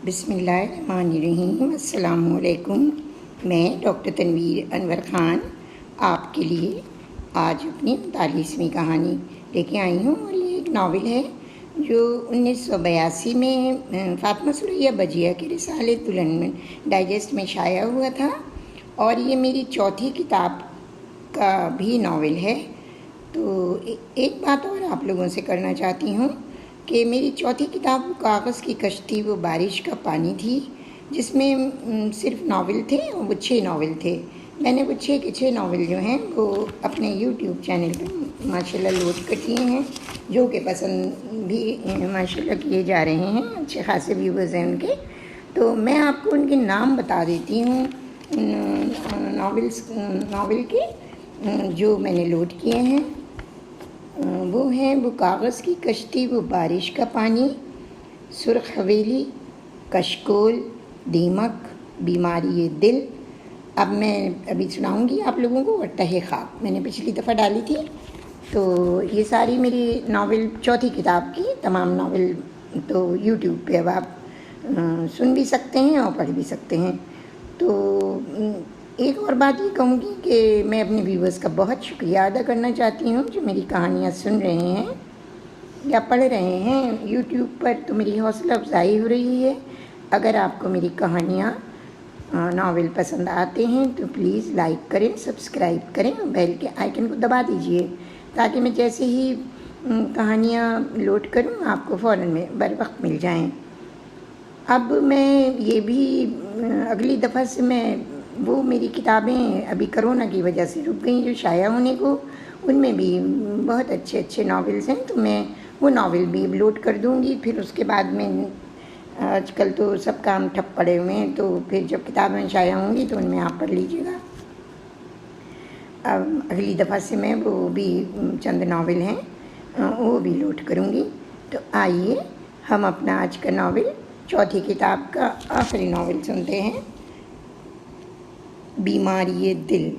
بسم اللہ الرحمن الرحیم۔ السلام علیکم۔ میں ڈاکٹر تنویر انور خان آپ کے لیے آج اپنی 39ویں کہانی لے کے آئی ہوں، اور یہ ایک ناول ہے جو 1982 میں فاطمہ سریا بجیا کے رسالۃ العلم ڈائجسٹ میں شائع ہوا تھا، اور یہ میری چوتھی کتاب کا بھی ناول ہے۔ تو ایک بات اور آپ لوگوں سے کرنا چاہتی ہوں کہ میری چوتھی کتاب کاغذ کی کشتی وہ بارش کا پانی تھی، جس میں صرف ناول تھے، اور وہ 6 ناول تھے۔ میں نے وہ 6 کے 6 ناول جو ہیں وہ اپنے یوٹیوب چینل پہ ماشاءاللہ لوڈ کر دیے ہیں، جو کہ پسند بھی ماشاءاللہ کیے جا رہے ہیں، اچھے خاصے ویورز ہیں ان کے۔ تو میں آپ کو ان کے نام بتا دیتی ہوں ناول کے جو میں نے لوڈ کیے ہیں۔ وہ ہیں وہ کاغذ کی کشتی وہ بارش کا پانی، سرخ حویلی، کشکول، دیمک، بیماری دل۔ اب میں ابھی سناؤں گی آپ لوگوں کو تہ خواب، میں نے پچھلی دفعہ ڈالی تھی۔ تو یہ ساری میری ناول چوتھی کتاب کی تمام ناول تو یوٹیوب پہ اب آپ سن بھی سکتے ہیں اور پڑھ بھی سکتے ہیں۔ تو ایک اور بات یہ کہوں گی کہ میں اپنے ویورز کا بہت شکریہ ادا کرنا چاہتی ہوں جو میری کہانیاں سن رہے ہیں یا پڑھ رہے ہیں یوٹیوب پر، تو میری حوصلہ افزائی ہو رہی ہے۔ اگر آپ کو میری کہانیاں ناول پسند آتے ہیں تو پلیز لائک کریں، سبسکرائب کریں اور بیل کے آئیکن کو دبا دیجئے، تاکہ میں جیسے ہی کہانیاں لوڈ کروں آپ کو فوراً میں بر وقت مل جائیں۔ اب میں یہ بھی اگلی دفعہ سے میں وہ میری کتابیں ابھی کرونا کی وجہ سے رک گئیں جو شائع ہونے کو، ان میں بھی بہت اچھے اچھے ناولز ہیں، تو میں وہ ناول بھی لوڈ کر دوں گی۔ پھر اس کے بعد میں آج کل تو سب کام ٹھپ پڑے ہوئے ہیں، تو پھر جب کتابیں شائع ہوں گی تو ان میں آپ پڑھ لیجیے گا۔ اب اگلی دفعہ سے میں وہ بھی چند ناول ہیں وہ بھی لوڈ کروں گی۔ تو آئیے ہم اپنا آج کا ناول، چوتھی کتاب کا آخری ناول سنتے ہیں، بیماری دل۔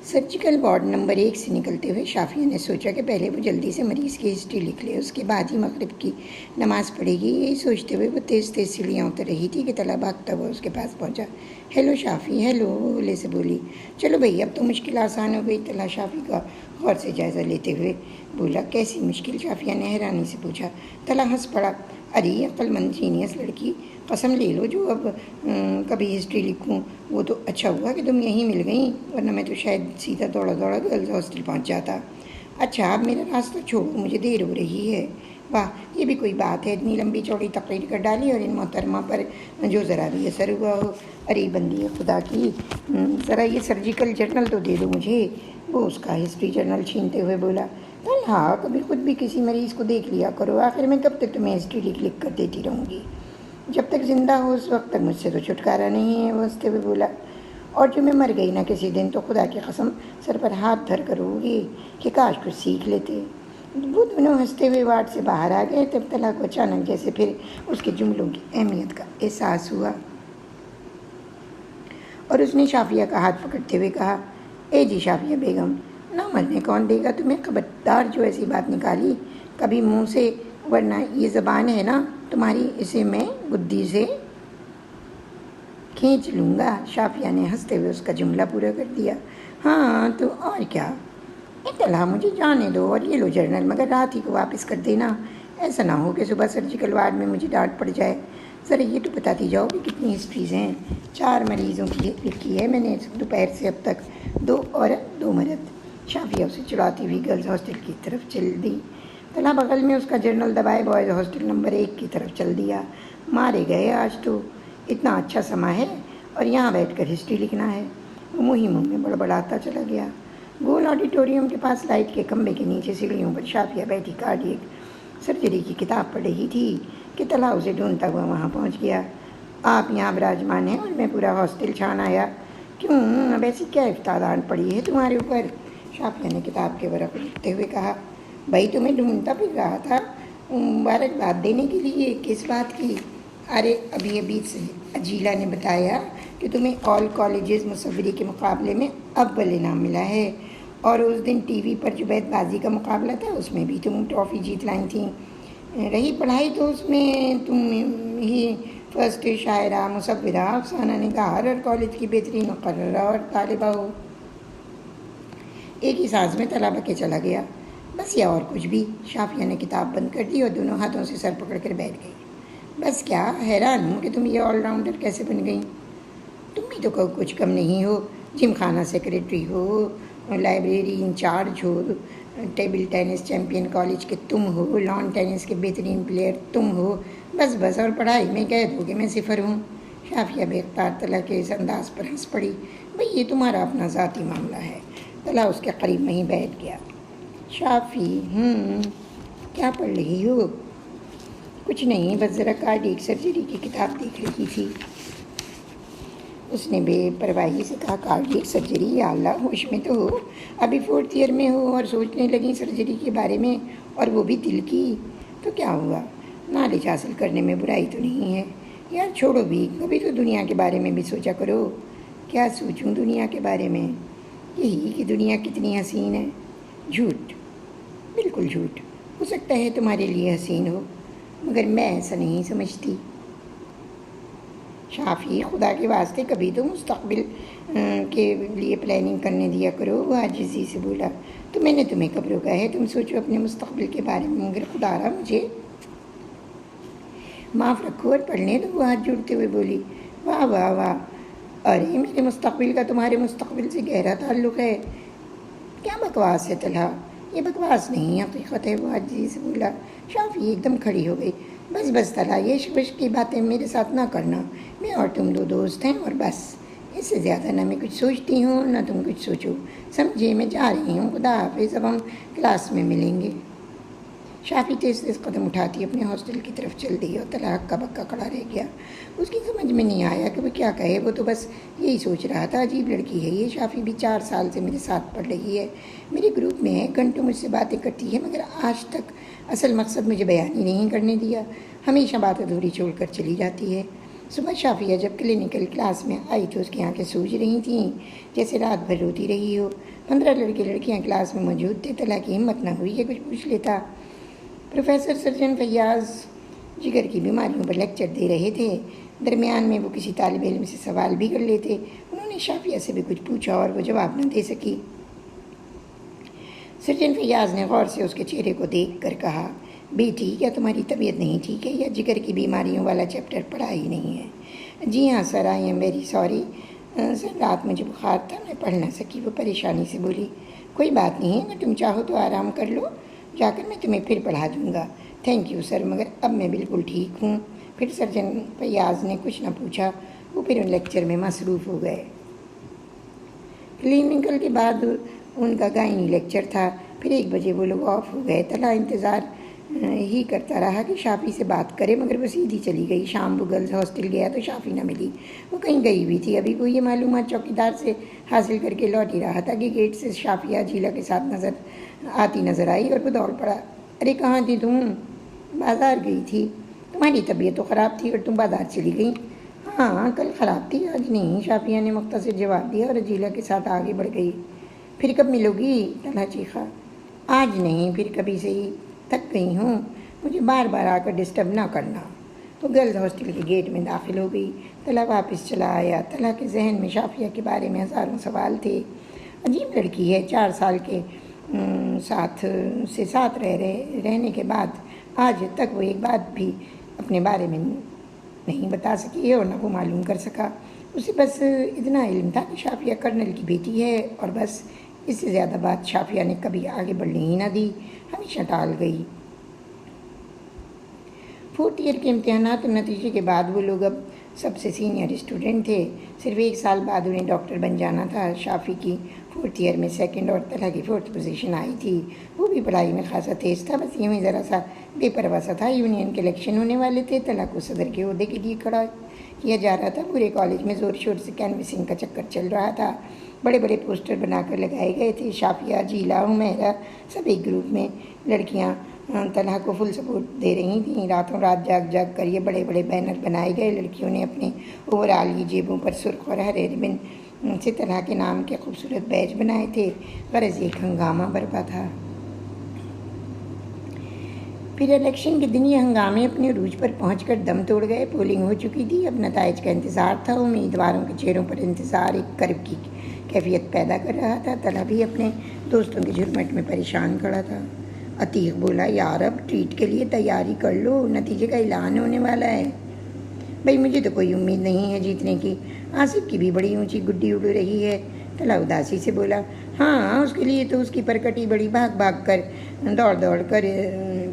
سرجیکل وارڈ نمبر 1 سے نکلتے ہوئے شافیہ نے سوچا کہ پہلے وہ جلدی سے مریض کی ہسٹری لکھ لے، اس کے بعد ہی مغرب کی نماز پڑھے گی۔ یہی سوچتے ہوئے وہ تیز تیز سیڑھیاں اتر رہی تھی کہ طلحہ بھاگتا ہوا اس کے پاس پہنچا۔ ہیلو شافی، ہیلو، وہ ہولے سے بولی۔ چلو بھئی اب تو مشکل آسان ہو گئی، طلحہ شافی کا غور سے جائزہ لیتے ہوئے بولا۔ کیسی مشکل؟ شافیہ نے حیرانی سے پوچھا۔ طلحہ ہنس پڑا۔ ارے عقل مند جینیس لڑکی، قسم لے لو جو اب کبھی ہسٹری لکھوں وہ تو اچھا ہوا کہ تم یہیں مل گئیں، ورنہ میں تو شاید سیدھا دوڑا گرلز ہاسٹل پہنچ جاتا۔ اچھا اب میرا راستہ چھوڑو، مجھے دیر ہو رہی ہے۔ واہ یہ بھی کوئی بات ہے، اتنی لمبی چوڑی تقریر کر ڈالی اور ان محترمہ پر جو ذرا بھی اثر ہوا ہو۔ ارے بندی خدا کی، ذرا یہ سرجیکل جرنل تو دے دو مجھے۔ وہ اس کا ہسٹری جرنل چھینتے ہوئے بولا۔ طلحہ کبھی خود بھی کسی مریض کو دیکھ لیا کرو، آخر میں کب تک تمہیں ہسٹری لکھ کر دیتی رہوں گی؟ جب تک زندہ ہو اس وقت تک مجھ سے تو چھٹکارا نہیں ہے، وہ ہنستے ہوئے بولا۔ اور جو میں مر گئی نا کسی دن تو خدا کی قسم سر پر ہاتھ دھر کر ہوگی کہ کاش کچھ سیکھ لیتے۔ وہ دونوں ہنستے ہوئے وارڈ سے باہر آ گئے، تب طلحہ کو اچانک جیسے پھر اس کے جملوں کی اہمیت کا احساس ہوا، اور اس نے شافیہ کا ہاتھ پکڑتے ہوئے کہا، اے جی شافیہ بیگم، نہ مرنے کون دے گا تمہیں؟ خبردار جو ایسی بات نکالی کبھی منہ سے، ورنہ یہ زبان ہے نا تمہاری، اسے میں گدی سے کھینچ لوں گا۔ شافیہ نے ہنستے ہوئے اس کا جملہ پورا کر دیا۔ ہاں تو اور کیا؟ طلحہ مجھے جانے دو اور یہ لو جرنل، مگر رات ہی کو واپس کر دینا، ایسا نہ ہو کہ صبح سرجیکل وارڈ میں مجھے ڈانٹ پڑ جائے۔ ذرا یہ تو بتاتی جاؤ کہ کتنی ہسٹریز ہیں؟ 4 مریضوں کی لکھی ہے میں نے دوپہر سے اب تک، 2 عورت 2 مرد۔ شافیہ اسے چڑھاتی ہوئی گرلز ہاسٹل کی طرف چل دی۔ طلحہ بغل میں اس کا جرنل دبائے بوائز ہاسٹل نمبر 1 کی طرف چل دیا۔ مارے گئے، آج تو اتنا اچھا سما ہے اور یہاں بیٹھ کر ہسٹری لکھنا ہے۔ وہ مہم میں بڑبڑاتا چلا گیا۔ گول آڈیٹوریم کے پاس لائٹ کے کھمبے کے نیچے سیڑھیوں پر شافیہ بیٹھی کارڈیک سرجری کی کتاب پڑھ رہی تھی کہ طلحہ اسے ڈھونڈتا ہوا وہاں پہنچ گیا۔ آپ یہاں براجمان ہیں اور میں پورا ہاسٹل چھان آیا، کیوں اب ایسی کیا افتادان پڑی ہے تمہارے اوپر؟ شافیہ نے کتاب کے ورق لکھتے ہوئے کہا۔ بھائی تمہیں ڈھونڈتا پھر رہا تھا، مبارکباد دینے کے لیے، کس بات کی؟ ارے ابھی سے اجیلا نے بتایا کہ تمہیں آل کالجز مصوری کے مقابلے میں اول انعام ملا ہے، اور اس دن ٹی وی پر جو بیت بازی کا مقابلہ تھا اس میں بھی تم ٹرافی جیت لائی تھیں۔ رہی پڑھائی تو اس میں تم ہی فرسٹ شاعرہ، مصورہ، افسانہ نگار اور کالج کی بہترین مقررہ اور طالبہ ہو۔ ایک ہی سانس میں طلبہ کے چلا گیا۔ بس یا اور کچھ بھی؟ شافیہ نے کتاب بند کر دی اور دونوں ہاتھوں سے سر پکڑ کر بیٹھ گئی۔ بس کیا؟ حیران ہوں کہ تم یہ آل راؤنڈر کیسے بن گئی؟ تم بھی تو کچھ کم نہیں ہو، جم خانہ سیکریٹری ہو، لائبریری انچارج ہو، ٹیبل ٹینس چیمپئن کالج کے تم ہو، لان ٹینس کے بہترین پلیئر تم ہو، بس اور پڑھائی میں قید ہو کہ میں صفر ہوں۔ شافیہ بے اختیار طلحہ کے اس انداز پر ہنس پڑی۔ بھئی یہ تمہارا اپنا ذاتی معاملہ ہے۔ طلحہ اس کے قریب میں ہی بیٹھ گیا۔ شافی کیا پڑھ رہی ہو؟ کچھ نہیں، بس ذرا کارڈیک سرجری کی کتاب دیکھ رہی تھی۔ اس نے بے پرواہی سے کہا، کارڈیک سرجری؟ یا اللہ، ہوش میں تو ہو، ابھی 4th ایئر میں ہو اور سوچنے لگی سرجری کے بارے میں، اور وہ بھی دل کی؟ تو کیا ہوا؟ نالج حاصل کرنے میں برائی تو نہیں ہے۔ یار چھوڑو بھی، کبھی تو دنیا کے بارے میں بھی سوچا کرو۔ کیا سوچوں دنیا کے بارے میں؟ یہی کہ دنیا کتنی حسین ہے۔ جھوٹ، بالکل جھوٹ۔ ہو سکتا ہے تمہارے لیے حسین ہو، مگر میں ایسا نہیں سمجھتی۔ شافی، خدا کے واسطے کبھی تو مستقبل کے لیے پلاننگ کرنے دیا کرو، وہ عاجزی سے بولا۔ تو میں نے تمہیں کب روکا ہے؟ تم سوچو اپنے مستقبل کے بارے میں، مگر خدا را مجھے معاف رکھو اور پڑھنے دو۔ وہ ہاتھ جوڑتے ہوئے بولی۔ واہ واہ واہ، ارے میرے مستقبل کا تمہارے مستقبل سے گہرا تعلق ہے۔ کیا بکواس ہے طلحہ؟ یہ بکواس نہیں، حقیقت ہے، وہ عاجزی سے بولا۔ شافی ایک دم کھڑی ہو گئی۔ بس طلحہ، یہ عشق کی باتیں میرے ساتھ نہ کرنا۔ میں اور تم 2 دوست ہیں اور بس، اس سے زیادہ نہ میں کچھ سوچتی ہوں نہ تم کچھ سوچو، سمجھے؟ میں جا رہی ہوں، خدا حافظ، اب ہم کلاس میں ملیں گے۔ شافی تیز قدم اٹھاتی اپنے ہاسٹل کی طرف چل دی اور طلحہ ہکا بکا کھڑا رہ گیا۔ اس کی سمجھ میں نہیں آیا کہ وہ کیا کہے، وہ تو بس یہی سوچ رہا تھا، عجیب لڑکی ہے یہ شافی، بھی 4 سال سے میرے ساتھ پڑھ رہی ہے، میرے گروپ میں ہے، گھنٹوں مجھ سے باتیں کرتی ہے، مگر آج تک اصل مقصد مجھے بیان ہی نہیں کرنے دیا، ہمیشہ بات ادھوری چھوڑ کر چلی جاتی ہے۔ صبح شافیہ جب کلینکل کلاس میں آئی تو اس کی آنکھیں سوج رہی تھیں جیسے رات بھر روتی رہی ہو۔ 15 لڑکے لڑکیاں کلاس میں موجود تھے۔ طلحہ کی ہمت نہ ہوئی کہ کچھ پوچھ لیتا۔ پروفیسر سرجن فیاض جگر کی بیماریوں پر لیکچر دے رہے تھے۔ درمیان میں وہ کسی طالب علم سے سوال بھی کر لیتے۔ انہوں نے شافیہ سے بھی کچھ پوچھا اور وہ جواب نہ دے سکی۔ سرجن فیاض نے غور سے اس کے چہرے کو دیکھ کر کہا، بیٹی کیا تمہاری طبیعت نہیں ٹھیک ہے یا جگر کی بیماریوں والا چیپٹر پڑھا ہی نہیں ہے؟ جی ہاں sir, I am very sorry sir, رات مجھے بخار تھا، میں پڑھ نہ سکی، وہ پریشانی سے بولی۔ کوئی بات نہیں، اگر تم چاہو تو آرام کر لو، جا کر میں تمہیں پھر پڑھا دوں گا۔ تھینک یو سر، مگر اب میں بالکل ٹھیک ہوں۔ پھر سرجن فیاض نے کچھ نہ پوچھا، وہ پھر ان لیکچر میں مصروف ہو گئے۔ کلینکل کے بعد ان کا گائنی لیکچر تھا، پھر 1 بجے وہ لوگ آف ہو گئے۔ طلحہ انتظار ہی کرتا رہا کہ شافی سے بات کرے، مگر وہ سیدھی چلی گئی۔ شام وہ گرلز ہاسٹل گیا تو شافی نہ ملی، وہ کہیں گئی ہوئی تھی۔ ابھی وہ یہ معلومات چوکیدار سے حاصل کر کے لوٹ ہی رہا تھا کہ گیٹ سے شافیہ جیلا کے ساتھ نظر آئی اور وہ دوڑ پڑا۔ ارے کہاں تھی تم؟ بازار گئی تھی۔ تمہاری طبیعت تو خراب تھی اور تم بازار چلی گئی؟ ہاں کل خراب تھی، آج نہیں، شافیہ نے مختصر جواب دیا اور جیلا کے ساتھ آگے بڑھ گئی۔ پھر کب ملو گی؟ طلحہ چیخا۔ آج نہیں، پھر کبھی صحیح، تھک گئی ہوں، مجھے بار بار آ کر ڈسٹرب نہ کرنا۔ وہ گرلز ہاسٹل کے گیٹ میں داخل ہو گئی۔ طلحہ واپس چلا آیا۔ طلحہ کے ذہن میں شافیہ کے بارے میں ہزاروں سوال تھے۔ عجیب لڑکی ہے، 4 سال کے ساتھ رہنے کے بعد آج تک وہ ایک بات بھی اپنے بارے میں نہیں بتا سکی اور نہ وہ معلوم کر سکا۔ اسے بس اتنا علم تھا کہ شافیہ کرنل کی بیٹی ہے اور بس، اس سے زیادہ بات شافیہ نے کبھی آگے بڑھنے ہی نہ دی، ہمیشہ ٹال گئی۔ 4th ایئر کے امتحانات اور نتیجے کے بعد وہ لوگ اب سب سے سینئر اسٹوڈنٹ تھے۔ صرف 1 سال بعد انہیں ڈاکٹر بن جانا تھا۔ شافی کی 4th ایئر میں 2nd اور طلحہ کی 4th پوزیشن آئی تھی۔ وہ بھی پڑھائی میں خاصا تیز تھا، بس یوں ہی ذرا سا بے پرواہ سا تھا۔ یونین کے الیکشن ہونے والے تھے، طلحہ کو صدر کے عہدے کے لیے کھڑا کیا جا رہا تھا۔ پورے کالج میں زور شور سے کینوسنگ کا چکر چل رہا تھا، بڑے بڑے پوسٹر بنا کر لگائے گئے تھے۔ شافیہ، جیلا، حمیرہ سب ایک گروپ میں۔ لڑکیاں طلحہ کو فل سپورٹ دے رہی تھیں۔ راتوں رات جاگ کر یہ بڑے بڑے بینر بنائے گئے۔ لڑکیوں نے اپنے اوور آل کی جیبوں پر سرخ اور ہرے ربن سے طلحہ کے نام کے خوبصورت بیج بنائے تھے۔ غرض ایک ہنگامہ برپا تھا۔ پھر الیکشن کے دن یہ ہنگامے اپنے عروج پر پہنچ کر دم توڑ گئے۔ پولنگ ہو چکی تھی، اب نتائج کا انتظار تھا۔ امیدواروں کے چہروں پر انتظار ایک کرب کی کیفیت پیدا کر رہا تھا۔ طلحہ بھی اپنے دوستوں کے جھرمٹ میں پریشان کھڑا تھا۔ عتیق بولا، یار اب ٹریٹ کے لیے تیاری کر لو، نتیجے کا اعلان ہونے والا ہے۔ بھائی مجھے تو کوئی امید نہیں ہے جیتنے کی، آصف کی بھی بڑی اونچی گڈی اڑ رہی ہے۔ طلحہ اداسی سے بولا، ہاں اس کے لیے تو اس کی پرکٹی بڑی بھاگ بھاگ کر دوڑ کر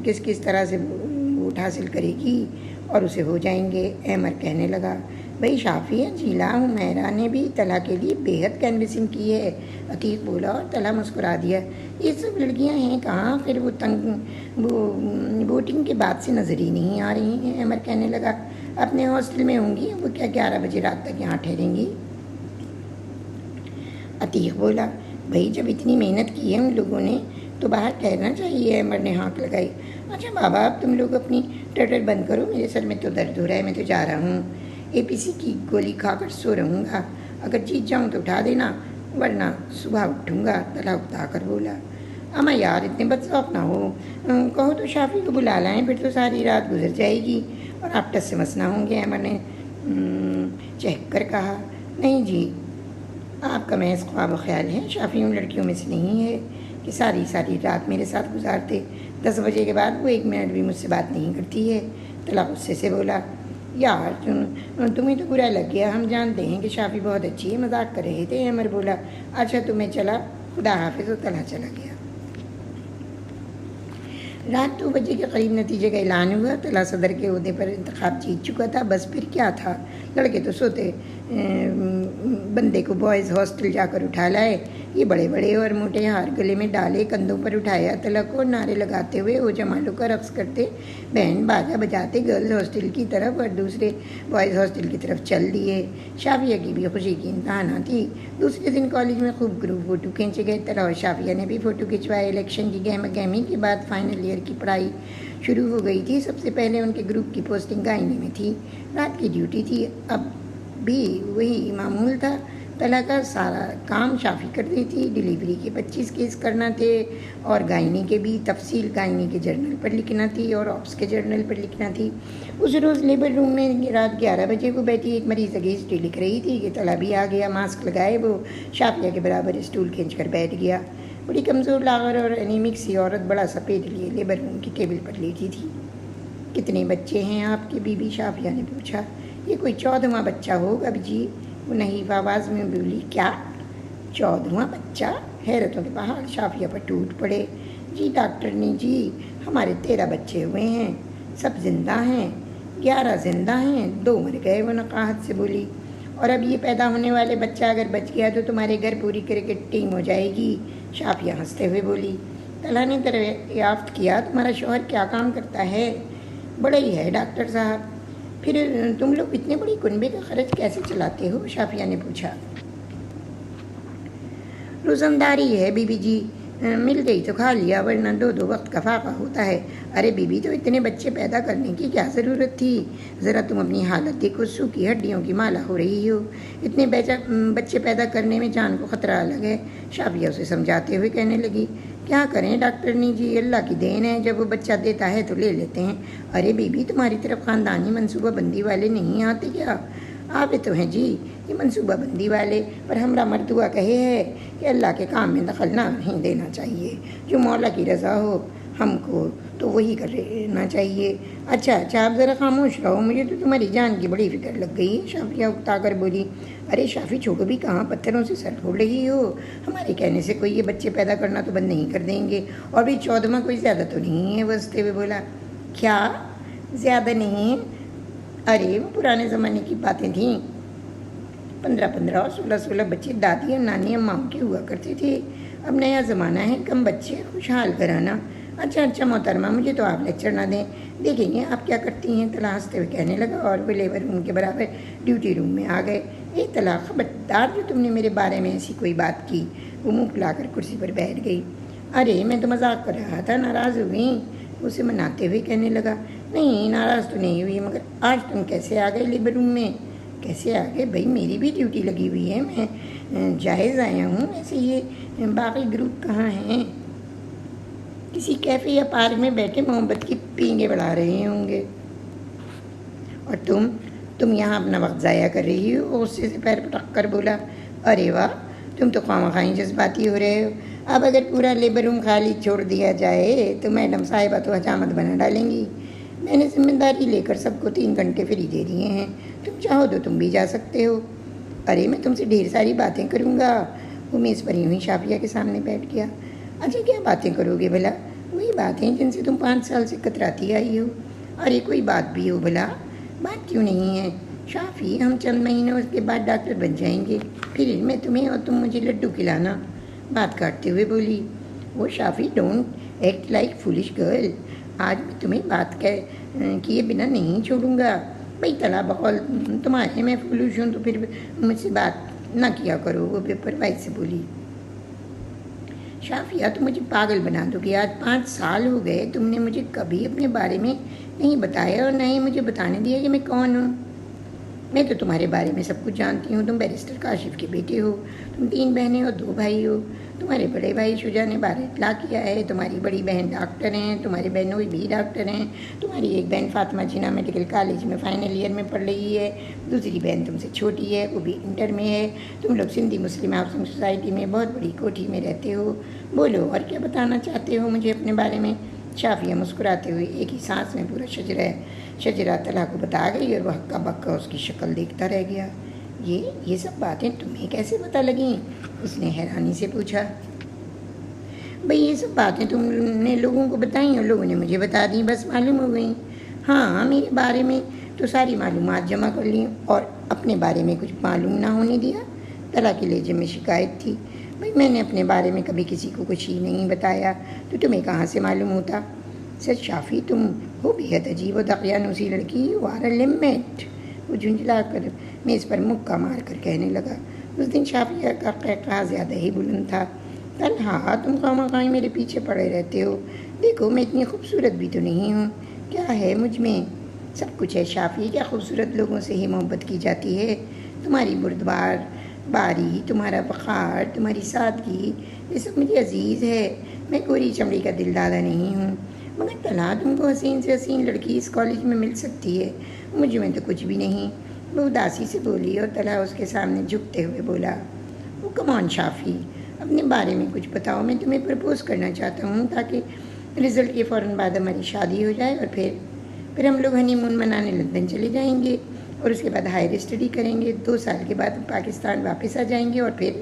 کس طرح سے ووٹ حاصل کرے گی اور اسے ہو جائیں گے۔ احمر کہنے لگا، بھائی شافیہ، جیلا، حمیرہ نے بھی طلحہ کے لیے بے حد کینویسنگ کی ہے۔ عتیق بولا اور طلحہ مسکرا دیا، یہ سب لڑکیاں ہیں کہاں، پھر وہ ووٹنگ کے بعد سے نظر ہی نہیں آ رہی ہیں۔ احمر کہنے لگا، اپنے ہاسٹل میں ہوں گی، وہ کیا 11 بجے رات تک یہاں ٹھہریں گی؟ عتیق بولا، بھائی جب اتنی محنت کی ہے ان لوگوں نے تو باہر ٹھہرنا چاہیے۔ احمر نے ہانک لگائی، اچھا بابا اب تم لوگ اپنی ٹٹر بند کرو، میرے سر میں تو درد ہو رہا ہے، میں تو جا رہا ہوں، APC کی گولی کھا کر سو رہوں گا، اگر جیت جاؤں تو اٹھا دینا ورنہ صبح اٹھوں گا۔ طلحہ اکتا کر بولا، اما یار اتنے بدذوق نہ ہو، کہو تو شافی کو بلا لائیں، پھر تو ساری رات گزر جائے گی اور آپ ٹس سے مس نہ ہوں گے۔ احمر نے چہک کر کہا، نہیں جی، آپ کا محض خواب و خیال ہے، شافی ان لڑکیوں میں سے نہیں ہے کہ ساری رات میرے ساتھ گزارتے، 10 بجے کے بعد وہ 1 منٹ بھی مجھ سے بات نہیں کرتی ہے۔ طلحہ غصے سے بولا، یار تمہیں تو برا لگ گیا، ہم جانتے ہیں کہ شافی بہت اچھی ہے، مذاق کر رہے تھے۔ احمر بولا، اچھا تو میں چلا، خدا حافظ، اور طلحہ چلا گیا۔ رات 2 بجے کے قریب نتیجے کا اعلان ہوا۔ طلحہ صدر کے عہدے پر انتخاب جیت چکا تھا، بس پھر کیا تھا، لڑکے تو سوتے بندے کو بوائز ہاسٹل جا کر اٹھا لائے، یہ بڑے بڑے اور موٹے ہار گلے میں ڈالے، کندھوں پر اٹھایا طلحہ کو، نعرے لگاتے ہوئے ہو جمالوں کا رقص کرتے، بینڈ باجا بجاتے گرلز ہاسٹل کی طرف اور دوسرے بوائز ہاسٹل کی طرف چل دیے۔ شافیہ کی بھی خوشی کی انتہا نہ تھی۔ دوسرے دن کالج میں خوب گروپ فوٹو کھینچے گئے، طلحہ اور شافیہ نے بھی فوٹو کھنچوائے۔ الیکشن کی گہما گہمی کے بعد فائنل ایئر کی پڑھائی شروع ہو گئی تھی۔ سب سے پہلے ان کے گروپ کی پوسٹنگ گائنی میں تھی، رات کی ڈیوٹی تھی، اب بھی وہی معمول تھا۔ طلحہ کا سارا کام شافی کر رہی تھی، ڈیلیوری کے 25 کیس کرنا تھے اور گائنی کے بھی، تفصیل گائنی کے جرنل پر لکھنا تھی اور آپس کے جرنل پر لکھنا تھی۔ اس روز لیبر روم میں رات 11 بجے کو بیٹھی ایک مریض کی ہسٹری لکھ رہی تھی کہ طلحہ بھی آ گیا، ماسک لگائے وہ شافیہ کے برابر اسٹول کھینچ کر بیٹھ گیا۔ بڑی کمزور لاغر اور انیمک سی عورت بڑا سا پیٹ لیے لیبر روم کی ٹیبل پر لیٹی تھی۔ کتنے بچے ہیں آپ کے؟ بی بی شافیہ نے پوچھا۔ یہ کوئی 14واں بچہ ہوگا جی، وہ نحیف آواز میں بولی۔ کیا 14واں بچہ؟ حیرتوں کے پہاڑ شافیہ پر ٹوٹ پڑے۔ جی ڈاکٹرنی جی، ہمارے 13 بچے ہوئے ہیں، سب زندہ ہیں، 11 زندہ ہیں، 2 مر گئے، وہ نقاہت سے بولی۔ اور اب یہ پیدا ہونے والے بچہ اگر بچ گیا تو تمہارے گھر پوری کرکٹ ٹیم ہو جائے گی، شافیہ ہنستے ہوئے بولی۔ طلحہ نے دریافت کیا، تمہارا شوہر کیا کام کرتا ہے؟ بڑا ہی ہے ڈاکٹر صاحب۔ پھر تم لوگ اتنے بڑی کنبے کا خرچ کیسے چلاتے ہو؟ شافیہ نے پوچھا۔ روزمداری ہے بی بی جی، مل گئی تو کھا لیا ورنہ 2 وقت کا فاقہ ہوتا ہے۔ ارے بی بی تو اتنے بچے پیدا کرنے کی کیا ضرورت تھی؟ ذرا تم اپنی حالت دیکھو، سوکھی ہڈیوں کی مالا ہو رہی ہو، اتنے بچے پیدا کرنے میں جان کو خطرہ الگ ہے۔ شافیہ اسے سمجھاتے ہوئے کہنے لگی، کیا کریں ڈاکٹرنی جی، اللہ کی دین ہے، جب وہ بچہ دیتا ہے تو لے لیتے ہیں۔ ارے بی بی تمہاری طرف خاندانی منصوبہ بندی والے نہیں آتے کیا؟ آتے تو ہیں جی یہ منصوبہ بندی والے، پر ہمارا مردوا کہے ہے کہ اللہ کے کام میں دخل نہیں دینا چاہیے، جو مولا کی رضا ہو ہم کو تو وہی کرنا چاہیے۔ اچھا آپ ذرا خاموش رہو، مجھے تو تمہاری جان کی بڑی فکر لگ گئی ہے، شافیہ اکتا کر بولی۔ ارے شافی چھوڑو بھی کہاں، پتھروں سے سر پھوڑ رہی ہو، ہمارے کہنے سے کوئی یہ بچے پیدا کرنا تو بند نہیں کر دیں گے، اور بھی 14واں کوئی زیادہ تو نہیں ہے، وہ ہنستے ہوئے بولا۔ کیا زیادہ نہیں؟ ارے وہ پرانے زمانے کی باتیں تھیں، 15 اور 16 بچے دادی اور نانی اماؤں کے ہوا کرتے تھے، اب نیا زمانہ ہے، کم بچے خوشحال گھرانہ۔ اچھا محترمہ، مجھے تو آپ لیکچر نہ دیں، دیکھیں گے آپ کیا کرتی ہیں، طلحہ ہنستے ہوئے کہنے لگا، اور وہ لیبر روم کے برابر ڈیوٹی روم میں آ گئے۔ اے طلحہ، خبردار جو تم نے میرے بارے میں ایسی کوئی بات کی۔ وہ منہ پھلا کر کرسی پر بیٹھ گئی۔ ارے میں تو مذاق کر رہا تھا، ناراض ہو گئی؟ اسے مناتے ہوئے کہنے لگا، نہیں ناراض تو نہیں ہوئی، مگر آج تم کیسے آ گئے لیبر روم میں؟ کیسے آ گئے بھائی، میری بھی ڈیوٹی لگی ہوئی ہے، میں جائز آیا ہوں، ایسے یہ باقی گروپ کہاں ہیں؟ کسی کیفے یا پارک میں بیٹھے محبت کی پینگیں بڑھا رہے ہوں گے، اور تم یہاں اپنا وقت ضائع کر رہی ہو۔ غصے سے پیر پٹک کر بولا، ارے واہ، تم تو خواہ مخواہ جذباتی ہو رہے ہو۔ اب اگر پورا لیبر روم خالی چھوڑ دیا جائے تو میڈم صاحبہ تو حجامت بنا ڈالیں گی۔ میں نے ذمہ داری لے کر سب کو 3 گھنٹے فری دے دیے ہیں، تم چاہو تو تم بھی جا سکتے ہو۔ ارے میں تم سے ڈھیر ساری باتیں کروں گا۔ وہ میز پر یوں ہی شافیہ کے سامنے بیٹھ گیا۔ اچھا کیا باتیں کرو گے بھلا؟ وہی باتیں جن سے تم 5 سال سے کتراتی آئی ہو۔ ارے کوئی بات بھی ہو بھلا، بات کیوں نہیں ہے شافی؟ ہم چند مہینوں کے بعد ڈاکٹر بن جائیں گے، پھر میں تمہیں اور تم مجھے لڈو کھلانا۔ بات کاٹتے ہوئے بولی وہ Shafi, don't act like foolish girl, آج میں تمہیں بات کیے بنا نہیں چھوڑوں گا۔ بھئی طلا بقول تمہارے میں فولش ہوں تو پھر مجھ سے بات نہ کیا کرو۔ وہ بے پرواہی سے بولی، شافیہ تم مجھے پاگل بنا دو گی۔ آج 5 سال ہو گئے، تم نے مجھے کبھی اپنے بارے میں نہیں بتایا اور نہ ہی مجھے بتانے دیا کہ میں کون ہوں۔ میں تو تمہارے بارے میں سب کچھ جانتی ہوں۔ تم بیرسٹر کاشف کے بیٹے ہو، تم 3 بہنیں اور 2 بھائی ہو۔ تمہارے بڑے بھائی شجاع نے 12 اطلاع کیا ہے، تمہاری بڑی بہن ڈاکٹر ہیں، تمہارے بہنوئی بھی ڈاکٹر ہیں، تمہاری ایک بہن فاطمہ جناح میڈیکل کالج میں فائنل ایئر میں پڑھ رہی ہے، دوسری بہن تم سے چھوٹی ہے، وہ بھی انٹر میں ہے۔ تم لوگ سندھی مسلم ہاؤسنگ سوسائٹی میں بہت بڑی کوٹھی میں رہتے ہو۔ بولو اور کیا بتانا چاہتے ہو مجھے اپنے بارے میں؟ شافیہ مسکراتے ہوئے ایک ہی سانس میں پورا شجرہ طلا کو بتا گئی، اور وہ ہکا بکا اس کی شکل دیکھتا رہ گیا۔ یہ سب باتیں تمہیں کیسے پتہ لگیں؟ اس نے حیرانی سے پوچھا۔ بھئی یہ سب باتیں تم نے لوگوں کو بتائیں اور لوگوں نے مجھے بتا دیں، بس معلوم ہو گئیں۔ ہاں، میرے بارے میں تو ساری معلومات جمع کر لیں اور اپنے بارے میں کچھ معلوم نہ ہونے دیا۔ طلا کے لہجے میں شکایت تھی۔ بھئی میں نے اپنے بارے میں کبھی کسی کو کچھ ہی نہیں بتایا، تو تمہیں کہاں سے معلوم ہوتا؟ سچ شافی، تم ہو بےحد عجیب و دقیانوسی لڑکی، یو آر اے لمٹ۔ وہ جھنجھلا کر میز پر مکہ مار کر کہنے لگا۔ اس دن شافیہ کا قہقہہ زیادہ ہی بلند تھا۔ طلحہ، تم خواہ میرے پیچھے پڑے رہتے ہو، دیکھو میں اتنی خوبصورت بھی تو نہیں ہوں۔ کیا ہے مجھ میں؟ سب کچھ ہے شافی، کیا خوبصورت لوگوں سے ہی محبت کی جاتی ہے؟ تمہاری بردبار باری، تمہارا وقار، تمہاری سادگی، یہ سب مجھے عزیز ہے۔ میں گوری چمڑی کا دل دادا نہیں ہوں۔ مگر طلحہ، تم کو حسین سے حسین لڑکی اس کالج میں مل سکتی ہے، مجھ میں تو کچھ بھی نہیں۔ وہ اداسی سے بولی اور طلحہ اس کے سامنے جھکتے ہوئے بولا، وہ کم آن شافی، اپنے بارے میں کچھ بتاؤ۔ میں تمہیں پرپوز کرنا چاہتا ہوں تاکہ رزلٹ کے فوراً بعد ہماری شادی ہو جائے، اور پھر ہم لوگ ہنی مون منانے لندن چلے جائیں گے، اور اس کے بعد ہائر اسٹڈی کریں گے، 2 سال کے بعد پاکستان واپس آ جائیں گے، اور پھر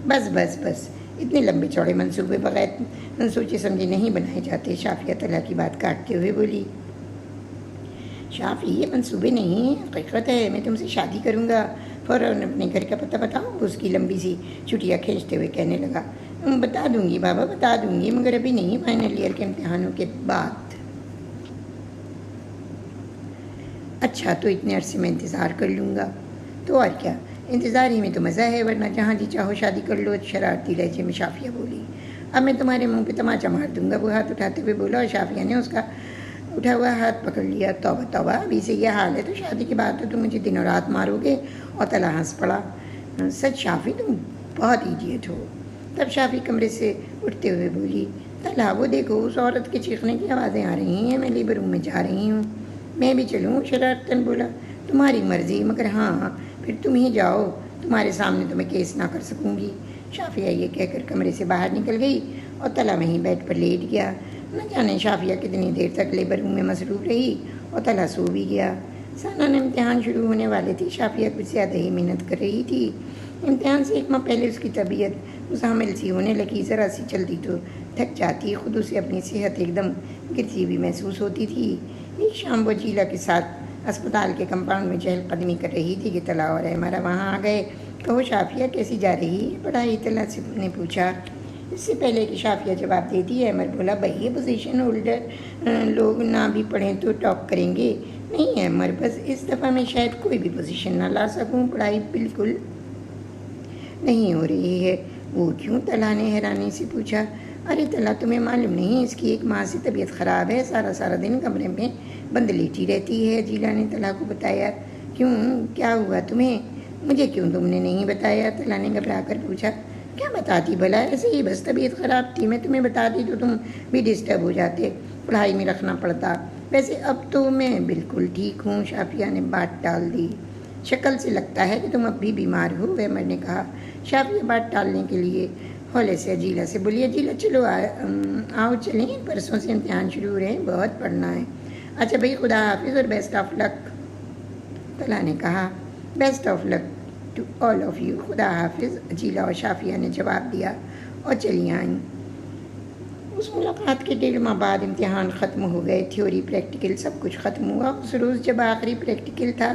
بس اتنے لمبے چوڑے منصوبے بغیر سوچے سمجھے نہیں بنائے جاتے۔ شافیہ طلحہ کی بات کاٹتے ہوئے بولی، شافی یہ منصوبے نہیں ہیں، حقیقت ہے۔ میں تم سے شادی کروں گا، فوراً اپنے گھر کا پتہ بتاؤ۔ اس کی لمبی سی چھٹیاں کھینچتے ہوئے کہنے لگا، بتا دوں گی بابا، بتا دوں گی، مگر ابھی نہیں، فائنل ایئر کے امتحانوں کے بعد۔ اچھا، تو اتنے عرصے میں انتظار کر لوں گا، تو اور کیا، انتظار ہی میں تو مزہ ہے، ورنہ جہاں جی چاہو شادی کر لو۔ شرارتی لہجے میں شافیہ بولی، اب میں تمہارے منہ پہ تماچا مار دوں گا۔ وہ ہاتھ اٹھاتے ہوئے بولا، اور شافیہ نے اس کا اٹھا ہوا ہاتھ پکڑ لیا۔ توبہ توبہ، ابھی سے یہ حال ہے تو شادی کے بعد تو تم مجھے دن اور رات مارو گے۔ اور طلحہ ہنس پڑا، سچ شافی تم بہت ایڈیٹ ہو۔ تب شافی کمرے سے اٹھتے ہوئے بولی، طلحہ وہ دیکھو، اس عورت کے چیخنے کی آوازیں آ رہی ہیں، میں لیبر روم میں جا رہی ہوں۔ میں بھی چلوں؟ شرارتاً بولا، تمہاری مرضی، مگر ہاں پھر تم ہی جاؤ، تمہارے سامنے تو میں کیس نہ کر سکوں گی۔ شافیہ یہ کہہ کر کمرے سے باہر نکل گئی، اور طلحہ وہیں بیڈ پر لیٹ گیا۔ نہ جانے شافیہ کتنی دیر تک لیبر روم میں مصروف رہی، اور طلحہ سو بھی گیا۔ سالانہ امتحان شروع ہونے والے تھے، شافیہ کچھ زیادہ ہی محنت کر رہی تھی۔ امتحان سے 1 ماہ پہلے اس کی طبیعت مزاحمل سی ہونے لگی، ذرا سی چلتی تو تھک جاتی، خود اسے اپنی صحت ایک دم گرتی ہوئی محسوس ہوتی تھی۔ ایک شام وہ جیلا کے ساتھ اسپتال کے کمپاؤنڈ میں چہل قدمی کر رہی تھی کہ طلحہ اور ہمارا وہاں آ گئے۔ کہو شافیہ، کیسی جا رہی ہے پڑھائی؟ طلحہ سے نے پوچھا۔ اس سے پہلے کہ شافیہ جواب دیتی ہے، عمر بولا، بھائی یہ پوزیشن ہولڈر لوگ نہ بھی پڑھیں تو ٹاپ کریں گے۔ نہیں عمر، بس اس دفعہ میں شاید کوئی بھی پوزیشن نہ لا سکوں، پڑھائی بالکل نہیں ہو رہی ہے۔ وہ کیوں؟ طلحہ نے حیرانی سے پوچھا۔ ارے طلحہ، تمہیں معلوم نہیں، اس کی 1 ماہ سے طبیعت خراب ہے، سارا دن کمرے میں بند لیٹی رہتی ہے۔ جیلا نے طلحہ کو بتایا۔ کیوں، کیا ہوا تمہیں؟ مجھے کیوں تم نے نہیں بتایا؟ طلحہ نے گھبرا کر پوچھا۔ کیا بتاتی بھلا، ایسے ہی بس طبیعت خراب تھی، میں تمہیں بتاتی تو تم بھی ڈسٹرب ہو جاتے، پڑھائی میں رکھنا پڑتا، ویسے اب تو میں بالکل ٹھیک ہوں۔ شافیہ نے بات ٹال دی۔ شکل سے لگتا ہے کہ تم اب بھی بیمار ہو، ویمر نے کہا۔ شافیہ بات ٹالنے کے لیے ہولے سے عجیلہ سے بولی، عجیلہ چلو آؤ چلیں، پرسوں سے امتحان شروع ہو رہے ہیں، بہت پڑھنا ہے۔ اچھا بھائی، خدا حافظ اور بیسٹ آف لک، طلحہ نے کہا۔ Best of luck to all of you, خدا حافظ، عجیلہ اور شافیہ نے جواب دیا اور چلی آئیں۔ اس ملاقات کے 1.5 ماہ بعد امتحان ختم ہو گئے، تھیوری پریکٹیکل سب کچھ ختم ہوا۔ اس روز جب آخری پریکٹیکل تھا،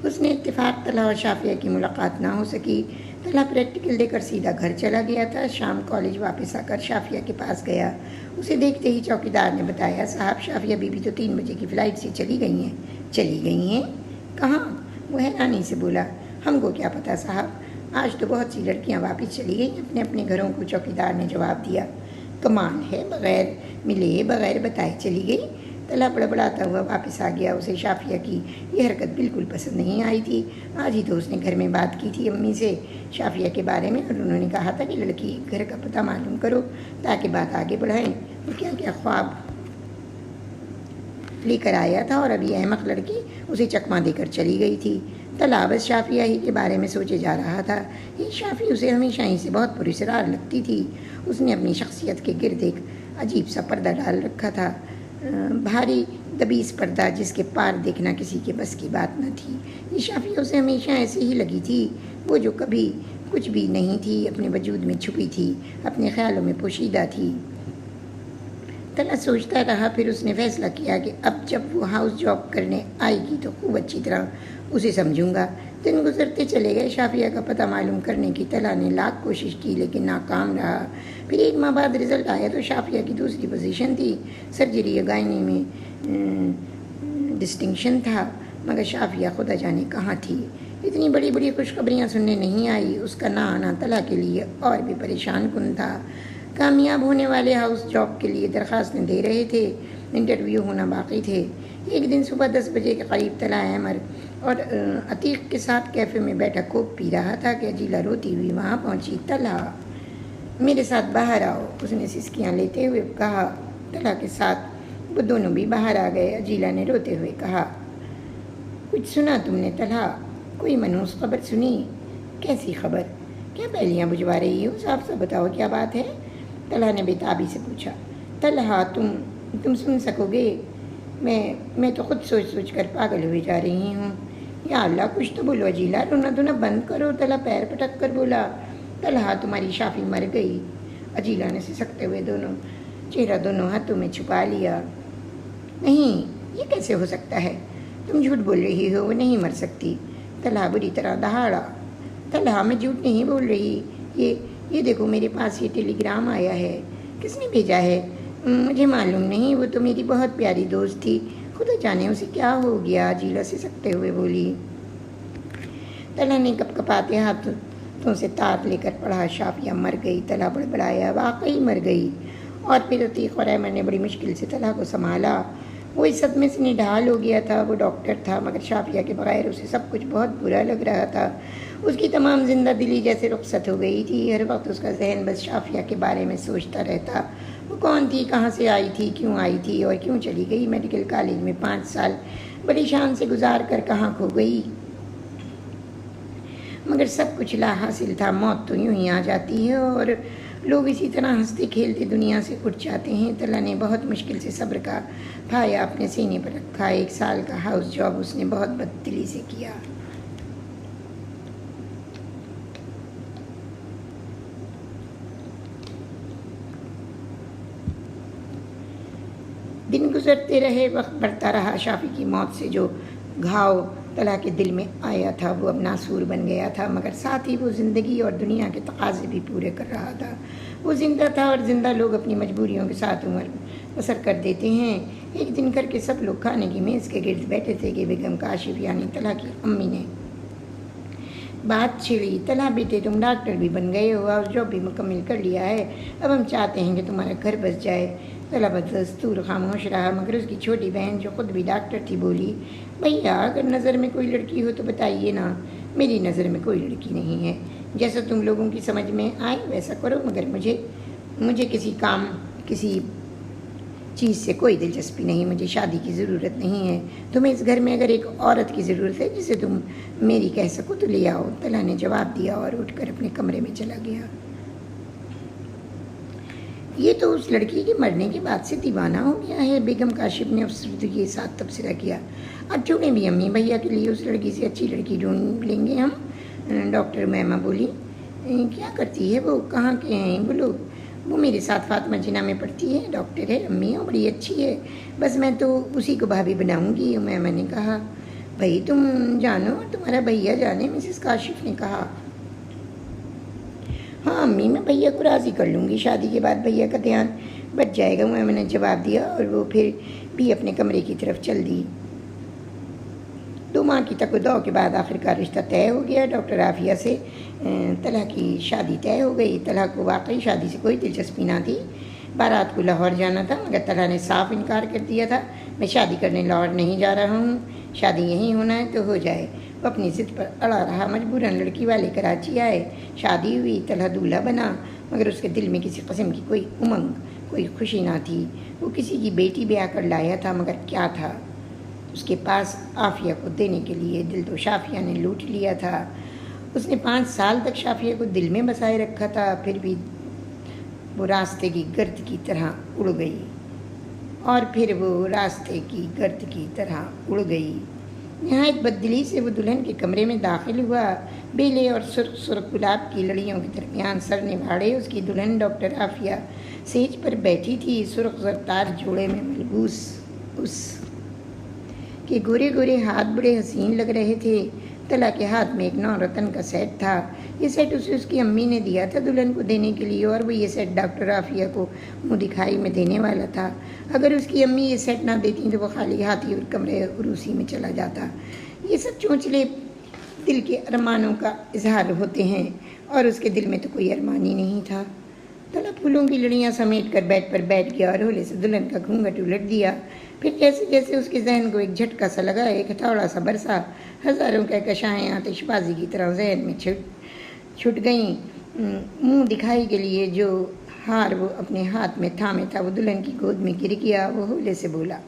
اس نے اتفاق طلحہ اور شافیہ کی ملاقات نہ ہو سکی۔ طلحہ پریکٹیکل دے کر سیدھا گھر چلا گیا تھا۔ شام کالج واپس آ کر شافیہ کے پاس گیا۔ اسے دیکھتے ہی چوکیدار نے بتایا، صاحب شافیہ بی بی تو 3 بجے کی فلائٹ سے چلی گئی ہیں۔ چلی گئی ہیں؟ کہاں؟ وہ حیرانی سے بولا۔ ہم کو کیا پتہ صاحب، آج تو بہت سی لڑکیاں واپس چلی گئیں اپنے اپنے گھروں کو، چوکیدار نے جواب دیا۔ کمال ہے، بغیر ملے بغیر بتائے چلی گئی۔ طلحہ بڑبڑاتا ہوا واپس آ گیا۔ اسے شافیہ کی یہ حرکت بالکل پسند نہیں آئی تھی۔ آج ہی تو اس نے گھر میں بات کی تھی امی سے شافیہ کے بارے میں، اور انہوں نے کہا تھا کہ لڑکی گھر کا پتہ معلوم کرو تاکہ بات آگے بڑھائیں۔ وہ کیا کیا خواب لے کر آیا تھا، اور ابھی احمق لڑکی اسے چکمہ دے کر چلی گئی تھی۔ طلحہ بس شافیہ ہی کے بارے میں سوچے جا رہا تھا۔ یہ شافی اسے ہمیشہ ہی سے بہت پراسرار لگتی تھی۔ اس نے اپنی شخصیت کے گرد ایک عجیب سا پردہ ڈال رکھا تھا، بھاری دبیس پردہ جس کے پار دیکھنا کسی کے بس کی بات نہ تھی۔ یہ شافی اسے ہمیشہ ایسی ہی لگی تھی، وہ جو کبھی کچھ بھی نہیں تھی، اپنے وجود میں چھپی تھی، اپنے خیالوں میں پوشیدہ تھی۔ طلحہ سوچتا رہا، پھر اس نے فیصلہ کیا کہ اب جب وہ ہاؤس جاب کرنے آئے گی تو خوب اچھی طرح اسے سمجھوں گا۔ دن گزرتے چلے گئے۔ شافیہ کا پتہ معلوم کرنے کی طلحہ نے لاکھ کوشش کی لیکن ناکام رہا۔ پھر 1 ماہ بعد رزلٹ آیا تو شافیہ کی دوسری پوزیشن تھی، سرجری یا گائنی میں ڈسٹنکشن تھا، مگر شافیہ خدا جانے کہاں تھی۔ اتنی بڑی بڑی خوشخبریاں سننے نہیں آئی۔ اس کا نہ آنا طلحہ کے لیے اور بھی پریشان کن تھا۔ کامیاب ہونے والے ہاؤس جاب کے لیے درخواستیں دے رہے تھے، انٹرویو ہونا باقی تھے۔ ایک دن صبح 10 بجے کے قریب طلحہ عمر اور عتیق کے ساتھ کیفے میں بیٹھا کوک پی رہا تھا کہ عجیلہ روتی ہوئی وہاں پہنچی۔ طلحہ میرے ساتھ باہر آؤ، اس نے سسکیاں لیتے ہوئے کہا۔ طلحہ کے ساتھ وہ دونوں بھی باہر آ گئے۔ عجیلہ نے روتے ہوئے کہا، کچھ سنا تم نے طلحہ؟ کوئی منحوس خبر سنی؟ کیسی خبر؟ کیا پہلیاں بجھوا رہی ہو؟ صاف صاف بتاؤ کیا بات ہے؟ طلحہ نے بےتابی سے پوچھا۔ طلحہ تم سن سکو گے؟ میں تو خود سوچ سوچ کر پاگل ہوئے جا رہی ہوں۔ یا اللہ، کچھ تو بولو عجیلہ، رونا دھونا بند کرو۔ طلحہ پیر پٹک کر بولا۔ طلحہ تمہاری شافی مر گئی۔ عجیلہ نے سسکتے ہوئے چہرہ دونوں ہاتھوں میں چھپا لیا۔ نہیں، یہ کیسے ہو سکتا ہے؟ تم جھوٹ بول رہی ہو، وہ نہیں مر سکتی۔ طلحہ بری طرح دہاڑا۔ طلحہ میں جھوٹ نہیں بول رہی، یہ دیکھو میرے پاس یہ ٹیلی گرام آیا ہے۔ کس نے بھیجا ہے؟ مجھے معلوم نہیں، وہ تو میری بہت پیاری دوست تھی، خدا جانے اسے کیا ہو گیا، عجیلہ سسکتے ہوئے بولی۔ طلحہ نے کپ کپاتے ہاتھوں سے تات لے کر پڑھا، شافیہ مر گئی۔ طلحہ بڑبڑایا، واقعی مر گئی۔ اور پھر عتیق اور ایمن نے بڑی مشکل سے طلحہ کو سنبھالا۔ وہ اس صدمے سے نڈھال ہو گیا تھا۔ وہ ڈاکٹر تھا، مگر شافیہ کے بغیر اسے سب کچھ بہت برا لگ رہا تھا۔ اس کی تمام زندہ دلی جیسے رخصت ہو گئی تھی۔ ہر وقت اس کا ذہن بس شافیہ کے بارے میں سوچتا رہتا۔ وہ کون تھی، کہاں سے آئی تھی، کیوں آئی تھی اور کیوں چلی گئی؟ میڈیکل کالج میں 5 سال بڑی شان سے گزار کر کہاں کھو گئی؟ مگر سب کچھ لا حاصل تھا۔ موت تو یوں ہی آ جاتی ہے اور لوگ اسی طرح ہنستے کھیلتے دنیا سے اٹھ جاتے ہیں۔ طلحہ نے بہت مشکل سے صبر کا پھایا اپنے سینے پر رکھا۔ 1 سال کا ہاؤس جاب اس نے بہت بددلی سے کیا۔ دن گزرتے رہے، وقت بڑھتا رہا۔ شافی کی موت سے جو گھاؤ طلحہ کے دل میں آیا تھا وہ اب ناسور بن گیا تھا، مگر ساتھ ہی وہ زندگی اور دنیا کے تقاضے بھی پورے کر رہا تھا۔ وہ زندہ تھا اور زندہ لوگ اپنی مجبوریوں کے ساتھ عمر بسر کر دیتے ہیں۔ ایک دن کر کے سب لوگ کھانے کی میز کے گرد بیٹھے تھے کہ بیگم کاشف یعنی طلحہ کی امی نے بات چھیڑی۔ طلحہ بیٹے، تم ڈاکٹر بھی بن گئے ہو، ہاؤس جاب بھی مکمل کر لیا ہے، اب ہم چاہتے ہیں کہ تمہارا گھر بس جائے۔ طلحہ بدستور خاموش رہا، مگر اس کی چھوٹی بہن جو خود بھی ڈاکٹر تھی بولی، بھیا اگر نظر میں کوئی لڑکی ہو تو بتائیے نا۔ میری نظر میں کوئی لڑکی نہیں ہے، جیسا تم لوگوں کی سمجھ میں آئے ویسا کرو، مگر مجھے کسی چیز سے کوئی دلچسپی نہیں، مجھے شادی کی ضرورت نہیں ہے۔ تمہیں اس گھر میں اگر ایک عورت کی ضرورت ہے جسے تم میری کہہ سکو تو لے آؤ۔ طلحہ نے جواب دیا اور اٹھ کر اپنے کمرے میں چلا گیا۔ یہ تو اس لڑکی کے مرنے کے بعد سے دیوانہ ہو گیا ہے، بیگم کاشف نے افسردگی کے ساتھ تبصرہ کیا۔ اب چھوڑیں بھی امی، بھیا کے لیے اس لڑکی سے اچھی لڑکی ڈھونڈ لیں گے ہم۔ ڈاکٹر میمہ بولی۔ کیا کرتی ہے وہ؟ کہاں کے ہیں وہ لوگ؟ وہ میرے ساتھ فاطمہ جناح میں پڑھتی ہے، ڈاکٹر ہے امی، اور بڑی اچھی ہے، بس میں تو اسی کو بھابھی بناؤں گی، میمہ نے کہا۔ بھائی تم جانو اور تمہارا بھیا جانے، مسز کاشف نے کہا۔ ہاں امی، میں بھیا کو راضی کر لوں گی، شادی کے بعد بھیا کا دھیان بچ جائے گا، میمہ نے جواب دیا، اور وہ پھر بھی اپنے کمرے کی طرف چل دی۔ 2 ماہ کی تک و دو کے بعد آخرکار رشتہ طے ہو گیا۔ ڈاکٹر عافیہ سے طلحہ کی شادی طے ہو گئی۔ طلحہ کو واقعی شادی سے کوئی دلچسپی نہ تھی۔ بارات کو لاہور جانا تھا، مگر طلحہ نے صاف انکار کر دیا تھا۔ میں شادی کرنے لاہور نہیں جا رہا ہوں، شادی یہیں ہونا ہے تو ہو جائے۔ وہ اپنی ضد پر اڑا رہا، مجبوراً لڑکی والے کراچی آئے، شادی ہوئی، طلحہ دولہا بنا، مگر اس کے دل میں کسی قسم کی کوئی امنگ، کوئی خوشی نہ تھی۔ وہ کسی کی بیٹی بیاہ کر لایا تھا، مگر کیا تھا اس کے پاس عافیہ کو دینے کے لیے؟ دل تو شافیہ نے لوٹ لیا تھا۔ اس نے 5 سال تک شافیہ کو دل میں بسائے رکھا تھا، پھر بھی وہ راستے کی گرد کی طرح اڑ گئی۔ نہایت بددلی سے وہ دلہن کے کمرے میں داخل ہوا۔ بیلے اور سرخ گلاب کی لڑیوں کے درمیان سر نبھاڑے اس کی دلہن ڈاکٹر عافیہ سیج پر بیٹھی تھی۔ سرخ زرتار جوڑے میں ملبوس اس کے گورے گورے ہاتھ بڑے حسین لگ رہے تھے۔ طلحہ کے ہاتھ میں ایک 9 رتن کا سیٹ تھا۔ یہ سیٹ اسے اس کی امی نے دیا تھا دلہن کو دینے کے لیے، اور وہ یہ سیٹ ڈاکٹر عافیہ کو منہ دکھائی میں دینے والا تھا۔ اگر اس کی امی یہ سیٹ نہ دیتی تو وہ خالی ہاتھی اور کمرے عروسی میں چلا جاتا۔ یہ سب چونچلے دل کے ارمانوں کا اظہار ہوتے ہیں، اور اس کے دل میں تو کوئی ارمان ہی نہیں تھا۔ طلحہ پھولوں کی لڑیاں سمیٹ کر بیڈ پر بیٹھ گیا اور ہولے سے دلہن کا گھونگھٹ الٹ دیا۔ پھر جیسے جیسے اس کے ذہن کو ایک جھٹکا سا لگا، ایک ہتھوڑا سا برسا، ہزاروں کہکشائیں آتش بازی کی طرح ذہن میں چھٹ گئیں۔ منہ دکھائی کے لیے جو ہار وہ اپنے ہاتھ میں تھامے تھا وہ دلہن کی گود میں گر گیا۔ وہ ہولے سے بولا،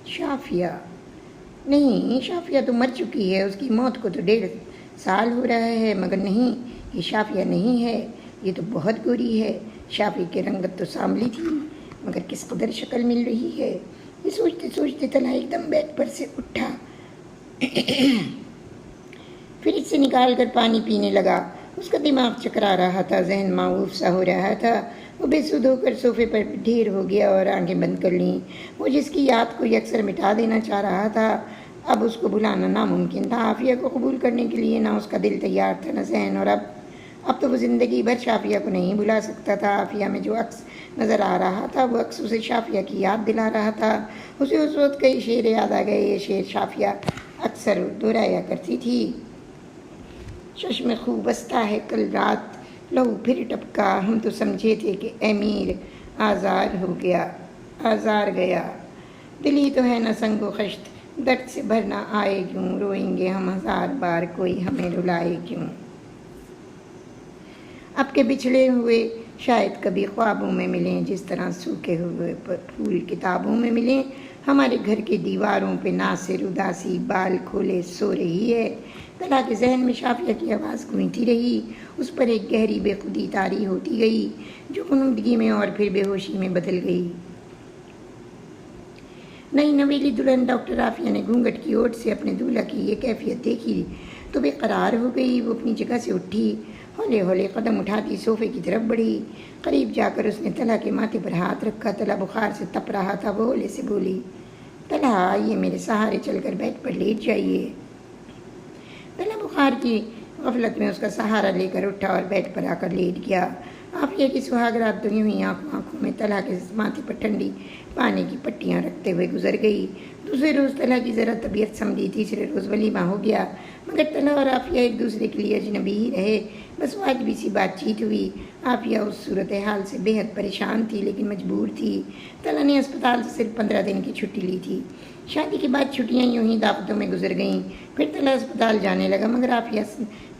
شافیہ؟ نہیں، شافیہ تو مر چکی ہے، اس کی موت کو تو 1.5 سال ہو رہا ہے، مگر نہیں، یہ شافیہ نہیں ہے، یہ تو بہت گوری ہے۔ شافیہ کی رنگت تو سانولی تھی، مگر کس قدر شکل مل رہی ہے۔ یہ سوچتے سوچتے طلحہ ایک دم بیڈ پر سے اٹھا، فریج سے نکال کر پانی پینے لگا۔ اس کا دماغ چکرا رہا تھا، ذہن معوف سا ہو رہا تھا۔ وہ بے سود ہو کر صوفے پر ڈھیر ہو گیا اور آنکھیں بند کر لیں۔ وہ جس کی یاد کو یکسر مٹا دینا چاہ رہا تھا، اب اس کو بھلانا ناممکن تھا۔ عافیہ کو قبول کرنے کے لیے نہ اس کا دل تیار تھا نہ ذہن، اور اب تو وہ زندگی بھر شافیہ کو نہیں بھلا سکتا تھا۔ عافیہ میں جو عکس نظر آ رہا تھا وہ عکس اسے شافیہ کی یاد دلا رہا تھا۔ اسے اس وقت کئی شعر یاد آ گئے۔ یہ شعر شافیہ اکثر دہرایا کرتی تھی۔ چشم خوب بستہ ہے کل رات لہو پھر ٹپکا، ہم تو سمجھے تھے کہ اے میر آزار گیا، دل ہی تو ہے نہ سنگ و خشت، درد سے بھر نہ آئے کیوں، روئیں گے ہم 1000 بار کوئی ہمیں رلائے کیوں۔ اب کے بچھڑے ہوئے شاید کبھی خوابوں میں ملیں، جس طرح سوکھے ہوئے پھول کتابوں میں ملیں۔ ہمارے گھر کی دیواروں پہ ناصر اداسی بال کھولے سو رہی ہے۔ طلحہ کے ذہن میں شافیہ کی آواز گونجتی رہی، اس پر ایک گہری بے خودی طاری ہوتی گئی جو غنودگی میں اور پھر بے ہوشی میں بدل گئی۔ نئی نویلی دلہن ڈاکٹر عافیہ نے گھونگھٹ کی اوٹ سے اپنے دولہا کی یہ کیفیت دیکھی تو بے قرار ہو گئی۔ وہ اپنی جگہ سے اٹھی، ہولے ہولے قدم اٹھاتی صوفے کی طرف بڑھی۔ قریب جا کر اس نے طلحہ کے ماتھے پر ہاتھ رکھا۔ طلحہ بخار سے تپ رہا تھا۔ وہ ہولے سے بولی، طلحہ آئیے، میرے سہارے چل کر بیڈ پر لیٹ جائیے۔ طلحہ بخار کی غفلت میں اس کا سہارا لے کر اٹھا اور بیڈ پر آ کر لیٹ گیا۔ عافیہ کی سہاگ رات تو یوں ہی آنکھوں میں طلحہ کے ماتھے پر ٹھنڈی پانی کی پٹیاں رکھتے ہوئے گزر گئی۔ دوسرے روز طلحہ کی ذرا طبیعت سمجھی، تیسرے روز ولیمہ ہو گیا، مگر طلحہ اور عافیہ ایک دوسرے کے لیے اجنبی ہی رہے۔ بس واجبی سی بات چیت ہوئی۔ عافیہ اس صورتحال سے بے حد پریشان تھی، لیکن مجبور تھی۔ طلحہ نے اسپتال سے صرف 15 دن کی چھٹی لی تھی۔ شادی کے بعد چھٹیاں یوں ہی دعوتوں میں گزر گئیں. پھر طلحہ اسپتال جانے لگا، مگر عافیہ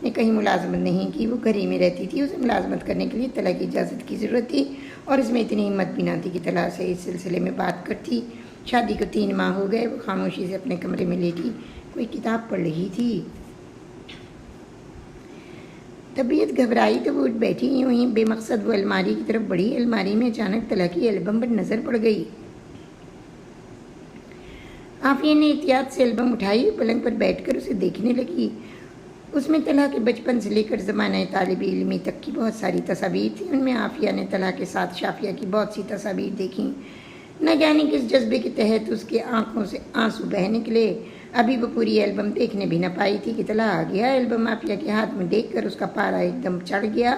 نے کہیں ملازمت نہیں کی. وہ گھر ہی میں رہتی تھی. اسے ملازمت کرنے کے لیے طلحہ کی اجازت کی ضرورت تھی، اور اس میں اتنی ہمت بھی نہ تھی کہ طلحہ سے اس سلسلے میں بات کرتی. شادی کو 3 ماہ ہو گئے. وہ خاموشی سے اپنے کمرے میں لیٹی کوئی کتاب پڑھ رہی تھی. طبیعت گھبرائی تو وہ اٹھ بیٹھی. یوں ہی بے مقصد وہ الماری کی طرف بڑھی. الماری میں اچانک طلحہ کی البم پر نظر پڑ گئی. عافیہ نے احتیاط سے البم اٹھائی، پلنگ پر بیٹھ کر اسے دیکھنے لگی. اس میں طلحہ کے بچپن سے لے کر زمانہ طالب علمی تک کی بہت ساری تصاویر تھیں. ان میں عافیہ نے طلحہ کے ساتھ شافیہ کی بہت سی تصاویر دیکھیں. نہ جانے کس جذبے کے تحت اس کے آنکھوں سے آنسو بہہ نکلے. ابھی وہ پوری البم دیکھنے بھی نہ پائی تھی کہ طلحہ آ گیا. البم عافیہ کے ہاتھ میں دیکھ کر اس کا پارا ایک دم چڑھ گیا.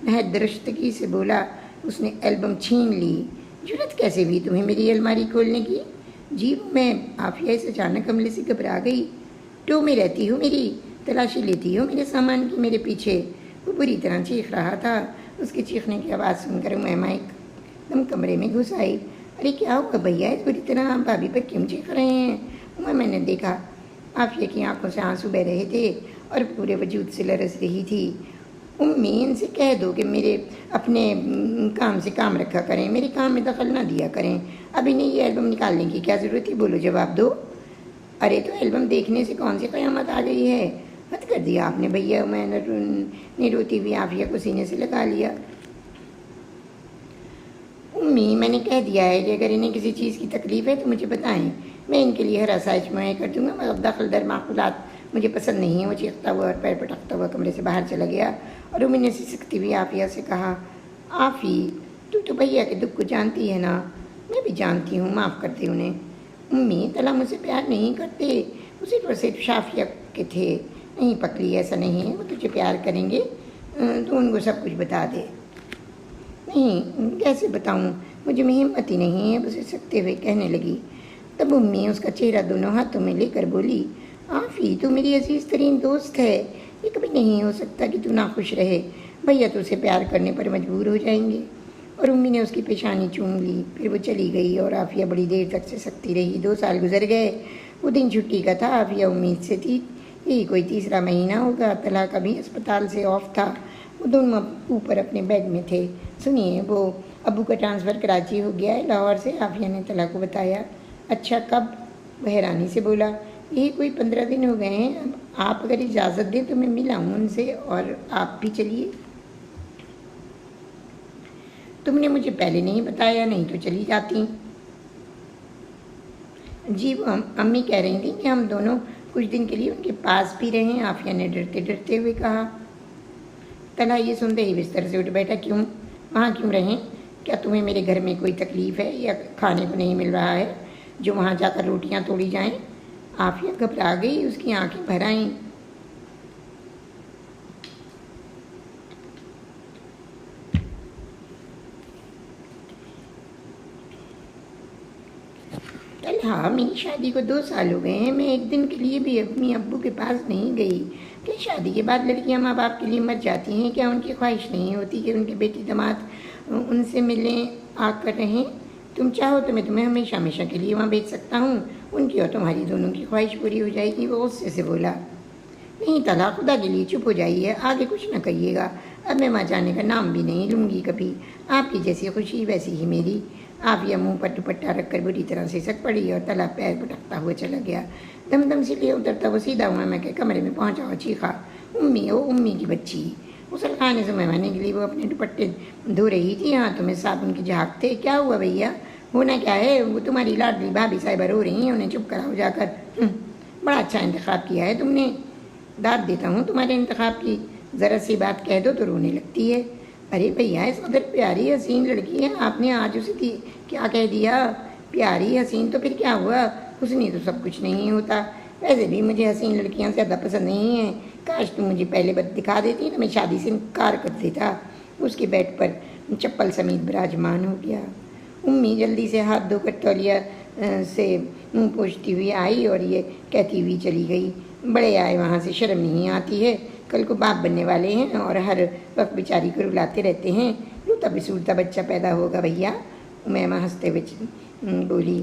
نہایت درشتگی سے بولا. اس نے البم چھین لی. جرأت کیسے ہوئی تمہیں میری الماری کھولنے کی؟ جی میں. عافیہ اس اچانک حملے سے گھبرا گئی. ٹو میں رہتی ہو میری؟ تلاشی لیتی ہو میرے سامان کی میرے پیچھے؟ وہ بری طرح چیخ رہا تھا. اس کے چیخنے کی آواز سن کر امیمہ ایک دم کمرے میں گھس آئی. ارے کیا ہوا بھیا، اس بری طرح بھابھی پر کیوں چیخ رہے ہیں؟ میں نے دیکھا عافیہ کی آنکھوں سے آنسو بہ رہے تھے اور پورے وجود سے لرز رہی تھی. امی ان سے کہہ دو کہ میرے اپنے کام سے کام رکھا کریں، میرے کام میں دخل نہ دیا کریں. ابھی نہیں یہ البم نکالنے کی کیا ضرورت تھی؟ بولو جواب دو. ارے تو البم دیکھنے سے کون سی قیامت آ گئی ہے؟ حد کر دیا آپ نے بھیا. میں نے روتی ہوئی عافیہ کو سینے سے لگا لیا. امی میں نے کہہ دیا ہے کہ اگر انہیں کسی چیز کی تکلیف ہے تو مجھے بتائیں، میں ان کے لیے ہر آسائش مہیا کر دوں گا. مگر دخل در معقولات مجھے پسند نہیں ہے. وہ چیختا ہوا اور پیر پٹکتا ہوا کمرے سے باہر چلا گیا. اور امی نے سسکتی ہوئی عافیہ سے کہا، آفی تو بھیا کے دکھ کو جانتی ہے نا؟ میں بھی جانتی ہوں، معاف کر دے انہیں. امی طلحہ مجھ سے پیار نہیں کرتے، وہ صرف شافیہ کے تھے. نہیں پکلی ایسا نہیں ہے، وہ تجھے پیار کریں گے تو ان کو سب کچھ بتا دے. نہیں کیسے بتاؤں، مجھے میں ہمت ہی نہیں ہے. اسے سکتے ہوئے کہنے لگی. تب امی اس کا چہرہ دونوں ہاتھوں میں لے کر بولی، آفی تو میری عزیز ترین دوست ہے. یہ کبھی نہیں ہو سکتا کہ تو ناخوش رہے. بھیا تو اسے پیار کرنے پر مجبور ہو جائیں گے. اور امی نے اس کی پیشانی چوم لی. پھر وہ چلی گئی اور عافیہ بڑی دیر تک سے سکتی رہی. 2 سال گزر گئے. وہ دن چھٹی کا تھا. عافیہ امید سے تھی یہی کوئی تیسرا مہینہ ہوگا. طلحہ کا بھی اسپتال سے آف تھا. وہ دونوں اوپر اپنے بیڈ میں تھے. سنیے وہ ابو کا ٹرانسفر کراچی ہو گیا ہے لاہور سے، عافیہ نے طلحہ کو بتایا. اچھا کب؟ وہ حیرانی سے بولا. یہی کوئی 15 دن ہو گئے ہیں. اب آپ اگر اجازت دیں تو میں ملاؤں ان سے، اور آپ بھی چلیے. تم نے مجھے پہلے نہیں بتایا، نہیں تو چلی جاتی. جی وہ امی کہہ رہی تھیں کہ ہم دونوں کچھ دن کے لیے ان کے پاس بھی رہیں. عافیہ نے ڈرتے ڈرتے ہوئے کہا. طلحہ یہ سنتے ہی بستر سے اٹھ بیٹھا. کیوں؟ وہاں کیوں رہیں؟ کیا تمہیں میرے گھر میں کوئی تکلیف ہے یا کھانے کو نہیں مل رہا ہے جو وہاں جا کر روٹیاں توڑی جائیں؟ عافیہ گھبرا گئی. اس کی آنکھیں بھر آئیں. طلحہ میری شادی کو 2 سال ہو گئے ہیں. میں ایک دن کے لیے بھی اپنی ابو کے پاس نہیں گئی. کہ شادی کے بعد لڑکیاں ماں باپ کے لیے مر جاتی ہیں؟ کیا ان کی خواہش نہیں ہوتی کہ ان کے بیٹی داماد ان سے ملیں آ کر رہیں؟ تم چاہو تو میں تمہیں ہمیشہ ہمیشہ کے لیے وہاں بھیج سکتا ہوں. ان کی اور تمہاری دونوں کی خواہش پوری ہو جائے گی. وہ غصے سے بولا. نہیں طلحہ خدا کے لیے چپ ہو جائیے. آگے کچھ نہ کہیے گا. اب میں وہاں جانے کا نام بھی نہیں لوں گی کبھی. آپ کی جیسی خوشی ویسی ہی میری. عافیہ منہ پر دوپٹہ رکھ کر بری طرح سے سک پڑی اور طلحہ پیر پٹکتا ہوا چلا گیا. دم دم سے لیے اترتا وہ سیدھا امیمہ کے کمرے میں پہنچا اور چیخا، امی او امی کی بچی. غسل خانے سے امیمہ نکلی. وہ اپنے دوپٹے دھو رہی تھی. ہاتھوں میں صابن کے جھاگ تھے. کیا ہوا بھیا؟ ہونا کیا ہے؟ وہ تمہاری لاڈلی بھابھی صاحبہ رو رہی ہیں. انہیں چپ کراؤ جا کر. بڑا اچھا انتخاب کیا ہے تم نے. داد دیتا ہوں تمہارے انتخاب کی. ذرا سی بات کہہ دو تو رونے لگتی ہے. ارے بھیا اس قدر پیاری حسین لڑکی ہے، آپ نے آج اسے کیا کہہ دیا؟ پیاری حسین تو پھر کیا ہوا؟ حسنی تو سب کچھ نہیں ہوتا. ویسے بھی مجھے حسین لڑکیاں زیادہ پسند نہیں ہیں. کاش تم مجھے پہلے دکھا دیتی تو میں شادی سے انکار کر دیتا. اس کے بیڈ پر چپل سمیت براجمان ہو گیا. امی جلدی سے ہاتھ دھو کر تولیہ سے منہ پوچھتی ہوئی آئی اور یہ کہتی ہوئی چلی گئی، بڑے آئے وہاں سے شرم نہیں آتی ہے. کل کو باپ بننے والے ہیں اور ہر وقت بیچاری کو رلاتے رہتے ہیں. روتا بسورتا بچہ پیدا ہوگا بھیا. امیمہ ہنستے ہوئے بولی.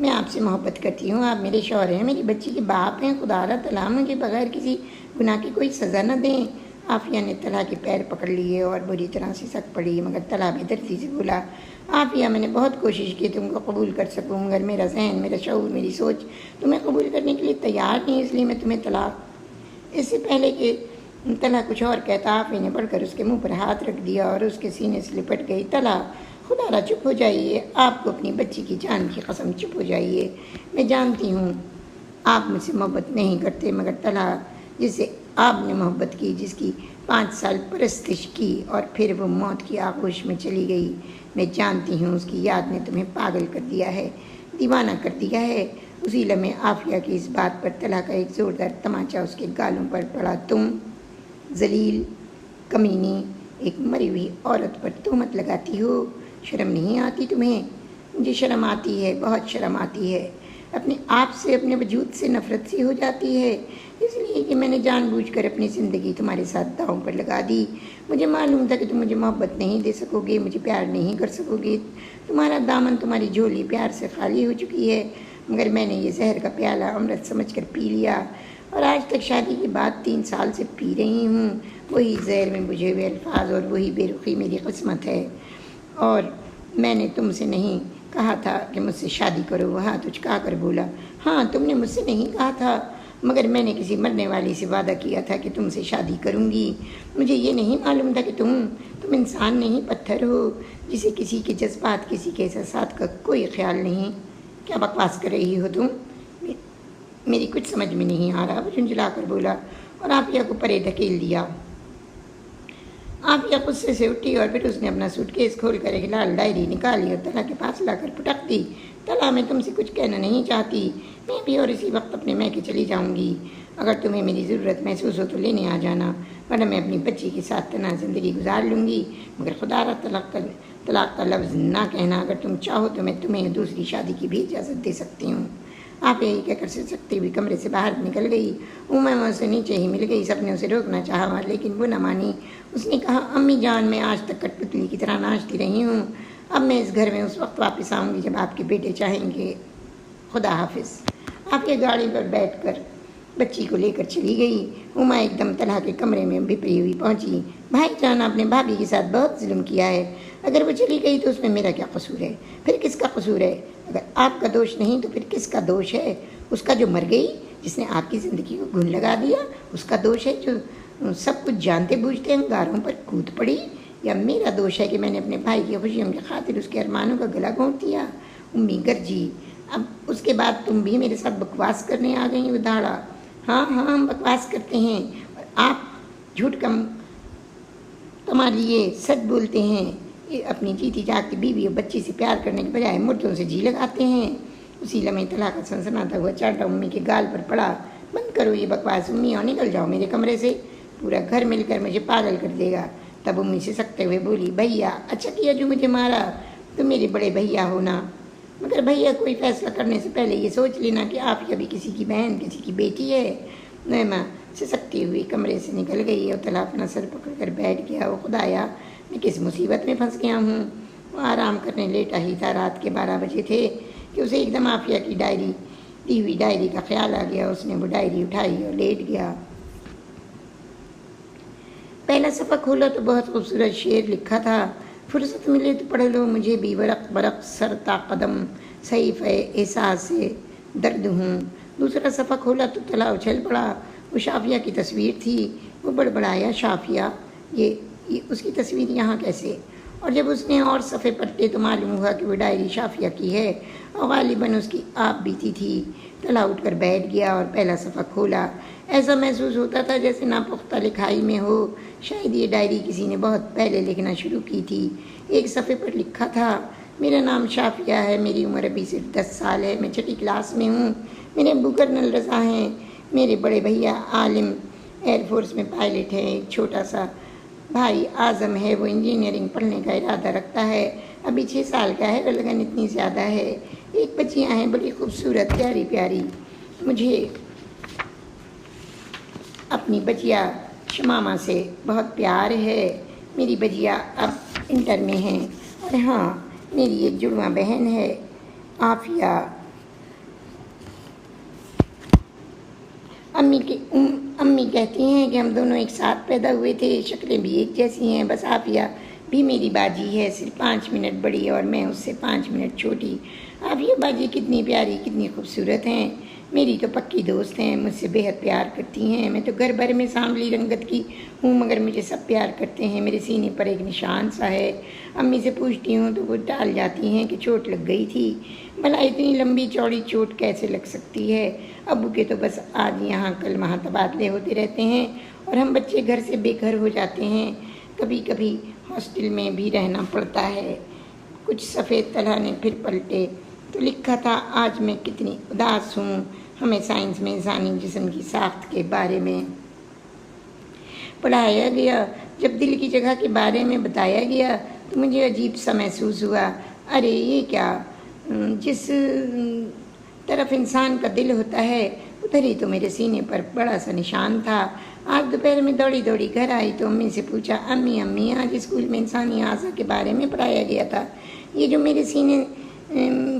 میں آپ سے محبت کرتی ہوں، آپ میرے شوہر ہیں، میری بچی کے باپ ہیں، خدا را تعالیٰ مجھے بغیر کسی گناہ کی کوئی سزا نہ دیں۔ عافیہ نے طلحہ کے پیر پکڑ لیے اور بری طرح سے سک پڑی، مگر طلحہ بھی درزی سے بولا، عافیہ میں نے بہت کوشش کی تم کو قبول کر سکوں، مگر میرا ذہن، میرا شعور، میری سوچ تمہیں قبول کرنے کے لیے تیار نہیں، اس لیے میں تمہیں طلاق۔ اس سے پہلے کہ طلحہ کچھ اور کہتا، عافیہ نے بڑھ کر اس کے منہ پر ہاتھ رکھ دیا اور اس کے سینے سے لپٹ گئی۔ طلحہ، خدا را چپ ہو جائیے، آپ کو اپنی بچی کی جان کی قسم چپ ہو جائیے، میں جانتی ہوں آپ مجھ سے محبت نہیں کرتے، مگر طلحہ جس سے آپ نے محبت کی، جس کی 5 سال پرستش کی اور پھر وہ موت کی آغوش میں چلی گئی، میں جانتی ہوں اس کی یاد نے تمہیں پاگل کر دیا ہے، دیوانہ کر دیا ہے۔ اسی لمحے عافیہ کی اس بات پر طلحہ کا ایک زوردار تماچا اس کے گالوں پر پڑا۔ تم ذلیل، کمینی، ایک مری ہوئی عورت پر تہمت لگاتی ہو، شرم نہیں آتی تمہیں؟ مجھے شرم آتی ہے، بہت شرم آتی ہے، اپنے آپ سے، اپنے وجود سے نفرت سی ہو جاتی ہے، اس لیے کہ میں نے جان بوجھ کر اپنی زندگی تمہارے ساتھ داؤں پر لگا دی۔ مجھے معلوم تھا کہ تم مجھے محبت نہیں دے سکو گے، مجھے پیار نہیں کر سکو گے، تمہارا دامن، تمہاری جھولی پیار سے خالی ہو چکی ہے، مگر میں نے یہ زہر کا پیالہ امرت سمجھ کر پی لیا، اور آج تک شادی کے بعد 3 سال سے پی رہی ہوں۔ وہی زہر میں بجھے ہوئے الفاظ اور وہی بے رخی میری قسمت ہے۔ اور میں نے تم سے نہیں کہا تھا کہ مجھ سے شادی کرو، وہ ہاتھ اچکا کر بولا، ہاں تم نے مجھ سے نہیں کہا تھا، مگر میں نے کسی مرنے والی سے وعدہ کیا تھا کہ تم سے شادی کروں گی۔ مجھے یہ نہیں معلوم تھا کہ تم انسان نہیں، پتھر ہو، جسے کسی کے جذبات، کسی کے احساسات کا کوئی خیال نہیں۔ کیا بکواس کر رہی ہو تم؟ میری کچھ سمجھ میں نہیں آ رہا، وہ جھنجھلا کر بولا، اور عافیہ کو پرے دھکیل دیا۔ عافیہ غصے سے اٹھی اور پھر اس نے اپنا سوٹ کیس کھول کر ایک لال ڈائری نکالی اور طلحہ کے پاس لا کر پٹک دی۔ طلحہ، میں تم سے کچھ کہنا نہیں چاہتی، میں بھی اور اسی وقت اپنے میکے چلی جاؤں گی، اگر تمہیں میری ضرورت محسوس ہو تو لینے آ جانا، ورنہ میں اپنی بچی کے ساتھ تنہا زندگی گزار لوں گی، مگر خدا را طلاق کا لفظ نہ کہنا، اگر تم چاہو تو میں تمہیں دوسری شادی کی بھی اجازت دے سکتی ہوں۔ آپ یہی کہہ کر سکتی ہوئی کمرے سے باہر نکل گئی۔ امیمہ اسے نیچے ہی مل گئی، سب نے اسے روکنا چاہا لیکن وہ نہ مانی۔ اس نے کہا، امی جان، میں آج تک کٹ پتلی کی طرح ناچتی رہی ہوں، اب میں اس گھر میں اس وقت واپس آؤں گی جب آپ کے بیٹے چاہیں گے، خدا حافظ۔ آپ کے گاڑی پر بیٹھ کر بچی کو لے کر چلی گئی۔ اما ایک دم طلحہ کے کمرے میں بھپری ہوئی پہنچی۔ بھائی جان، آپ نے بھابھی کے ساتھ بہت ظلم کیا ہے، اگر وہ چلی گئی تو اس میں میرا کیا قصور ہے؟ پھر کس کا قصور ہے؟ اگر آپ کا دوش نہیں تو پھر کس کا دوش ہے؟ اس کا جو مر گئی، جس نے آپ کی زندگی کو گھن لگا دیا، اس کا دوش ہے جو سب کچھ جانتے بوجھتے انگاروں پر کود پڑی، یا میرا دوش ہے کہ میں نے اپنے بھائی کی خوشیوں کی خاطر اس کے ارمانوں کا گلا گھونٹ دیا؟ امی گرجی، اب اس کے بعد تم بھی میرے ساتھ بکواس کرنے آ گئی؟ وہ دھاڑا، ہاں ہاں، ہم بکواس کرتے ہیں اور آپ جھوٹ کم کما لیے سچ بولتے ہیں، اپنی جیتی جاگتی بیوی اور بچی سے پیار کرنے کے بجائے مردوں سے جی لگاتے ہیں۔ اسی لمحے طلحہ کا سنسناتا ہوا چاٹا امی کے گال پر پڑا۔ بند کرو یہ بکواس امی اور نکل جاؤ میرے کمرے سے، پورا گھر مل کر مجھے پاگل کر دے گا۔ تب امی سے سکتے ہوئے بولی، بھیا، اچھا کیا جو مجھے مارا، تم میرے بڑے بھیا ہونا، مگر بھیا کوئی فیصلہ کرنے سے پہلے یہ سوچ لینا کہ آپ کبھی کسی کی بہن، کسی کی بیٹی ہے۔ نعمہ سسکتی ہوئی کمرے سے نکل گئی اور طلحہ اپنا سر پکڑ کر بیٹھ گیا۔ وہ خدایا، میں کس مصیبت میں پھنس گیا ہوں۔ وہ آرام کرنے لیٹا ہی تھا، رات کے 12 بجے تھے کہ اسے ایک دم عافیہ کی دی ہوئی ڈائری کا خیال آ گیا۔ اس نے وہ ڈائری اٹھائی اور لیٹ گیا۔ پہلا صفحہ کھولا تو بہت خوبصورت شعر لکھا تھا، فرصت ملے تو پڑھ لو، مجھے بھی ورق برق سر تا قدم صحیفہ احساس سے درد ہوں۔ دوسرا صفحہ کھولا تو طلحہ اچھل پڑا، وہ شافیہ کی تصویر تھی۔ وہ بڑبڑایا، شافیہ، یہ اس کی تصویر یہاں کیسے؟ اور جب اس نے اور صفحے پلٹے تو معلوم ہوا کہ وہ ڈائری شافیہ کی ہے اور غالباً اس کی آپ بیتی تھی۔ طلحہ اٹھ کر بیٹھ گیا اور پہلا صفحہ کھولا۔ ایسا محسوس ہوتا تھا جیسے ناپختہ لکھائی میں ہو، شاید یہ ڈائری کسی نے بہت پہلے لکھنا شروع کی تھی۔ ایک صفحے پر لکھا تھا، میرا نام شافیہ ہے، میری عمر ابھی صرف 10 سال ہے، میں 6ٹھی کلاس میں ہوں، میرے ابو کرنل رضا ہیں، میرے بڑے بھیا عالم ایئر فورس میں پائلٹ ہیں، ایک چھوٹا سا بھائی اعظم ہے، وہ انجینئرنگ پڑھنے کا ارادہ رکھتا ہے، ابھی 6 سال کا ہے، لگن اتنی زیادہ ہے، ایک بچیاں ہیں بڑی خوبصورت پیاری پیاری، مجھے اپنی بچیا شمامہ سے بہت پیار ہے، میری بچیا اب انٹر میں ہیں، اور ہاں میری ایک جڑواں بہن ہے عافیہ، امی کہتی ہیں کہ ہم دونوں ایک ساتھ پیدا ہوئے تھے، شکلیں بھی ایک جیسی ہیں، بس عافیہ بھی میری باجی ہے، صرف 5 منٹ بڑی اور میں اس سے 5 منٹ چھوٹی۔ عافیہ باجی کتنی پیاری، کتنی خوبصورت ہیں، میری تو پکی دوست ہیں، مجھ سے بہت پیار کرتی ہیں۔ میں تو گھر بھر میں سانولی رنگت کی ہوں مگر مجھے سب پیار کرتے ہیں، میرے سینے پر ایک نشان سا ہے۔ امی سے پوچھتی ہوں تو وہ ٹال جاتی ہیں کہ چوٹ لگ گئی تھی۔ بھلا اتنی لمبی چوڑی چوٹ کیسے لگ سکتی ہے؟ ابو کے تو بس آج یہاں کل وہاں تبادلے ہوتے رہتے ہیں اور ہم بچے گھر سے بے گھر ہو جاتے ہیں، کبھی کبھی ہاسٹل میں بھی رہنا پڑتا ہے۔ کچھ سفید طلحہ نے پھر پلٹے تو لکھا تھا، آج میں کتنی اداس ہوں۔ ہمیں سائنس میں انسانی جسم کی ساخت کے بارے میں پڑھایا گیا، جب دل کی جگہ کے بارے میں بتایا گیا تو مجھے عجیب سا محسوس ہوا۔ ارے یہ کیا، جس طرف انسان کا دل ہوتا ہے ادھر ہی تو میرے سینے پر بڑا سا نشان تھا۔ آج دوپہر میں دوڑی دوڑی گھر آئی تو امی سے پوچھا، امی آج اسکول میں انسانی اعضاء کے بارے میں پڑھایا گیا تھا، یہ جو میرے سینے